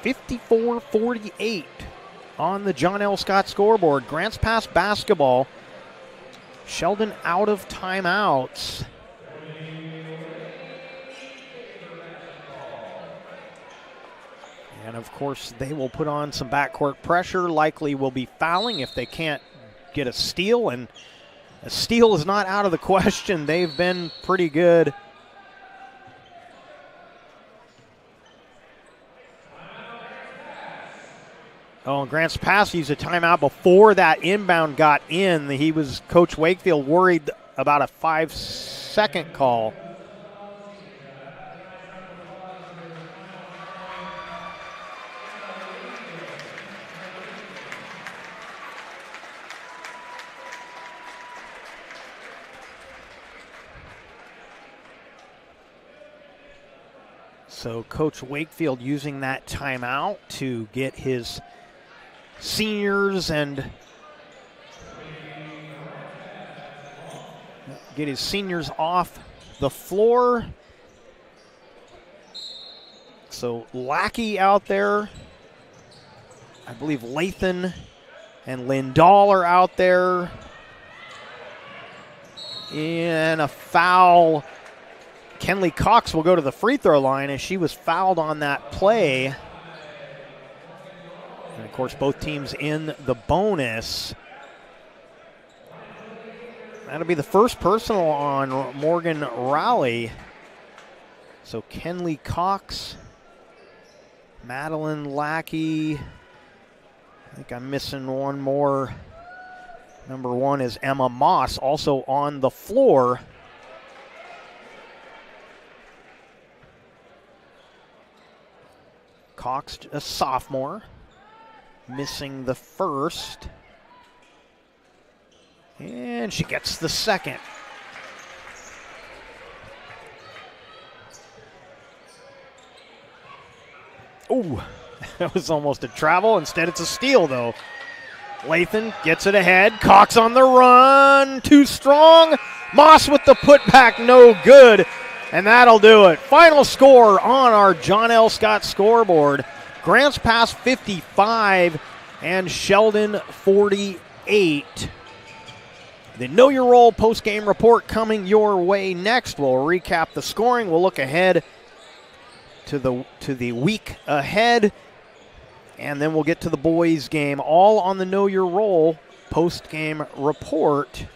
$54-48 on the John L. Scott scoreboard. Grants Pass basketball. Sheldon out of timeouts. And, of course, they will put on some backcourt pressure. Likely will be fouling if they can't get a steal. And a steal is not out of the question. They've been pretty good. Oh, and Grants Pass used a timeout before that inbound got in. Coach Wakefield worried about a 5-second call. So Coach Wakefield using that timeout to get his seniors off the floor. So Lackey out there. I believe Lathan and Lindahl are out there. And a foul. Kenley Cox will go to the free throw line as she was fouled on that play. And of course, both teams in the bonus. That'll be the first personal on Morgan Rowley. So Kenley Cox, Madeline Lackey. I think I'm missing one more. Number 1 is Emma Moss, also on the floor. Cox, a sophomore, missing the first. And she gets the second. Ooh, that was almost a travel. Instead, it's a steal, though. Lathan gets it ahead. Cox on the run. Too strong. Moss with the putback, no good. And that'll do it. Final score on our John L. Scott scoreboard. Grants Pass 55 and Sheldon 48. The Know Your Role post-game report coming your way next. We'll recap the scoring. We'll look ahead to the week ahead. And then we'll get to the boys' game. All on the Know Your Role post-game report.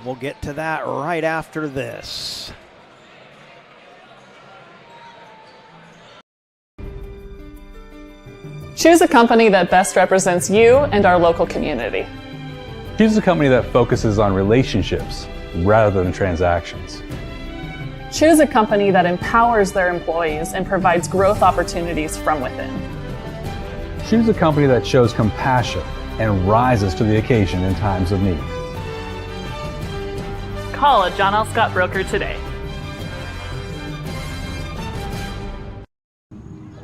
We'll get to that right after this. Choose a company that best represents you and our local community. Choose a company that focuses on relationships rather than transactions. Choose a company that empowers their employees and provides growth opportunities from within. Choose a company that shows compassion and rises to the occasion in times of need. Call a John L. Scott broker today.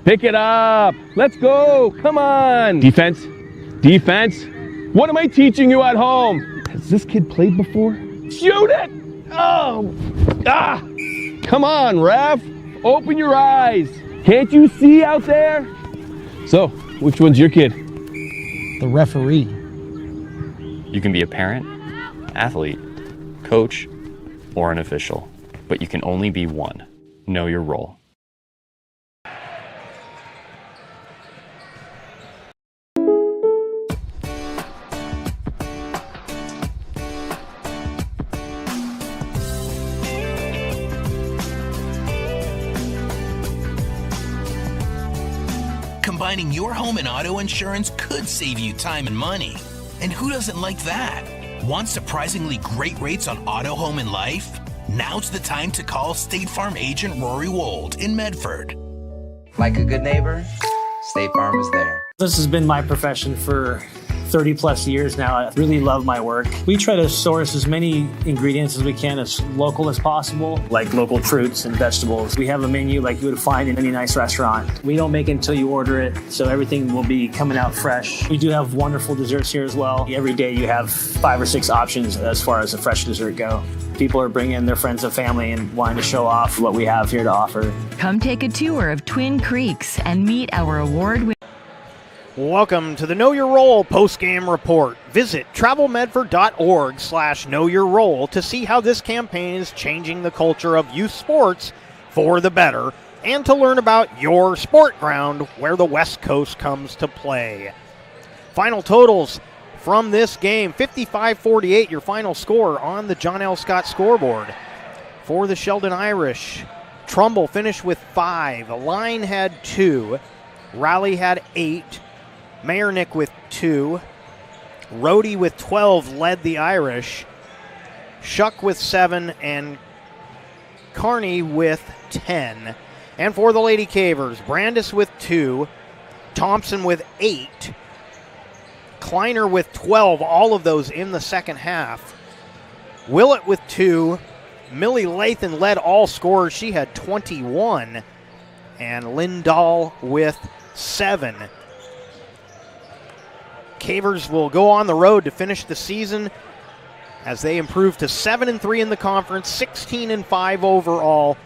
Pick it up. Let's go. Come on. Defense. Defense. What am I teaching you at home? Has this kid played before? Shoot it. Oh. Ah. Come on, ref. Open your eyes. Can't you see out there? So, which one's your kid? The referee. You can be a parent, athlete, coach, or an official, but you can only be one. Know your role. Combining your home and auto insurance could save you time and money. And who doesn't like that? Want surprisingly great rates on auto, home, and life? Now's the time to call State Farm agent Rory Wold in Medford. Like a good neighbor, State Farm is there. This has been my profession for 30 plus years now. I really love my work. We try to source as many ingredients as we can as local as possible, like local fruits and vegetables. We have a menu like you would find in any nice restaurant. We don't make it until you order it, so everything will be coming out fresh. We do have wonderful desserts here as well. Every day you have 5 or 6 options as far as a fresh dessert go. People are bringing their friends and family and wanting to show off what we have here to offer. Come take a tour of Twin Creeks and meet our award-winning. Welcome to the Know Your Role post-game report. Visit travelmedford.org/knowyourrole to see how this campaign is changing the culture of youth sports for the better and to learn about your sport ground where the West Coast comes to play. Final totals from this game, 55-48, your final score on the John L. Scott scoreboard. For the Sheldon Irish, Trumbull finished with 5. Line had 2. Raleigh had 8. Mayernick with 2. Rhodey with 12 led the Irish. Shuck with 7 and Kearney with 10. And for the Lady Cavers, Brandis with 2. Thompson with 8. Kleiner with 12, all of those in the second half. Willett with 2. Millie Lathan led all scorers. She had 21. And Lindahl with 7. Cavers will go on the road to finish the season as they improve to 7-3 in the conference, 16-5 overall.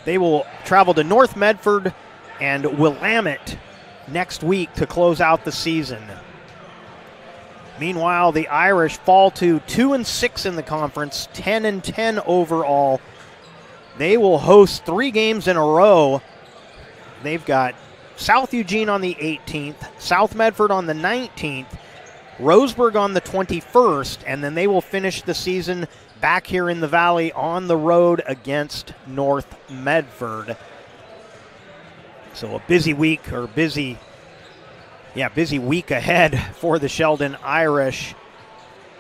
They will travel to North Medford and Willamette next week to close out the season. Meanwhile, the Irish fall to 2-6 in the conference, 10-10 overall. They will host 3 games in a row. They've got South Eugene on the 18th, South Medford on the 19th, Roseburg on the 21st, and then they will finish the season back here in the Valley on the road against North Medford. So a busy week ahead for the Sheldon Irish.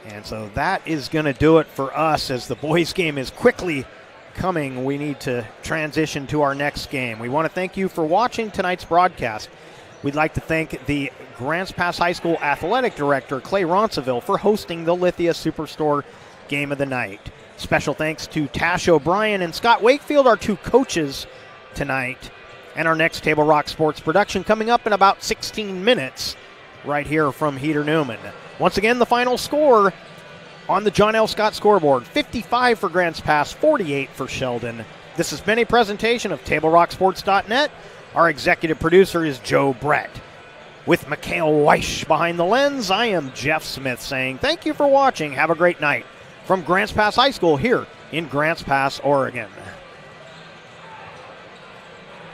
And so that is going to do it for us as the boys game is quickly coming. We need to transition to our next game. We want to thank you for watching tonight's broadcast. We'd like to thank the Grants Pass High School Athletic Director, Clay Ronceville, for hosting the Lithia Superstore Game of the Night. Special thanks to Tash O'Brien and Scott Wakefield, our 2 coaches tonight. And our next Table Rock Sports production coming up in about 16 minutes right here from Heater Newman. Once again, the final score on the John L. Scott scoreboard, 55 for Grants Pass, 48 for Sheldon. This has been a presentation of TableRockSports.net. Our executive producer is Joe Brett. With Mikhail Weish behind the lens, I am Jeff Smith saying thank you for watching. Have a great night from Grants Pass High School here in Grants Pass, Oregon.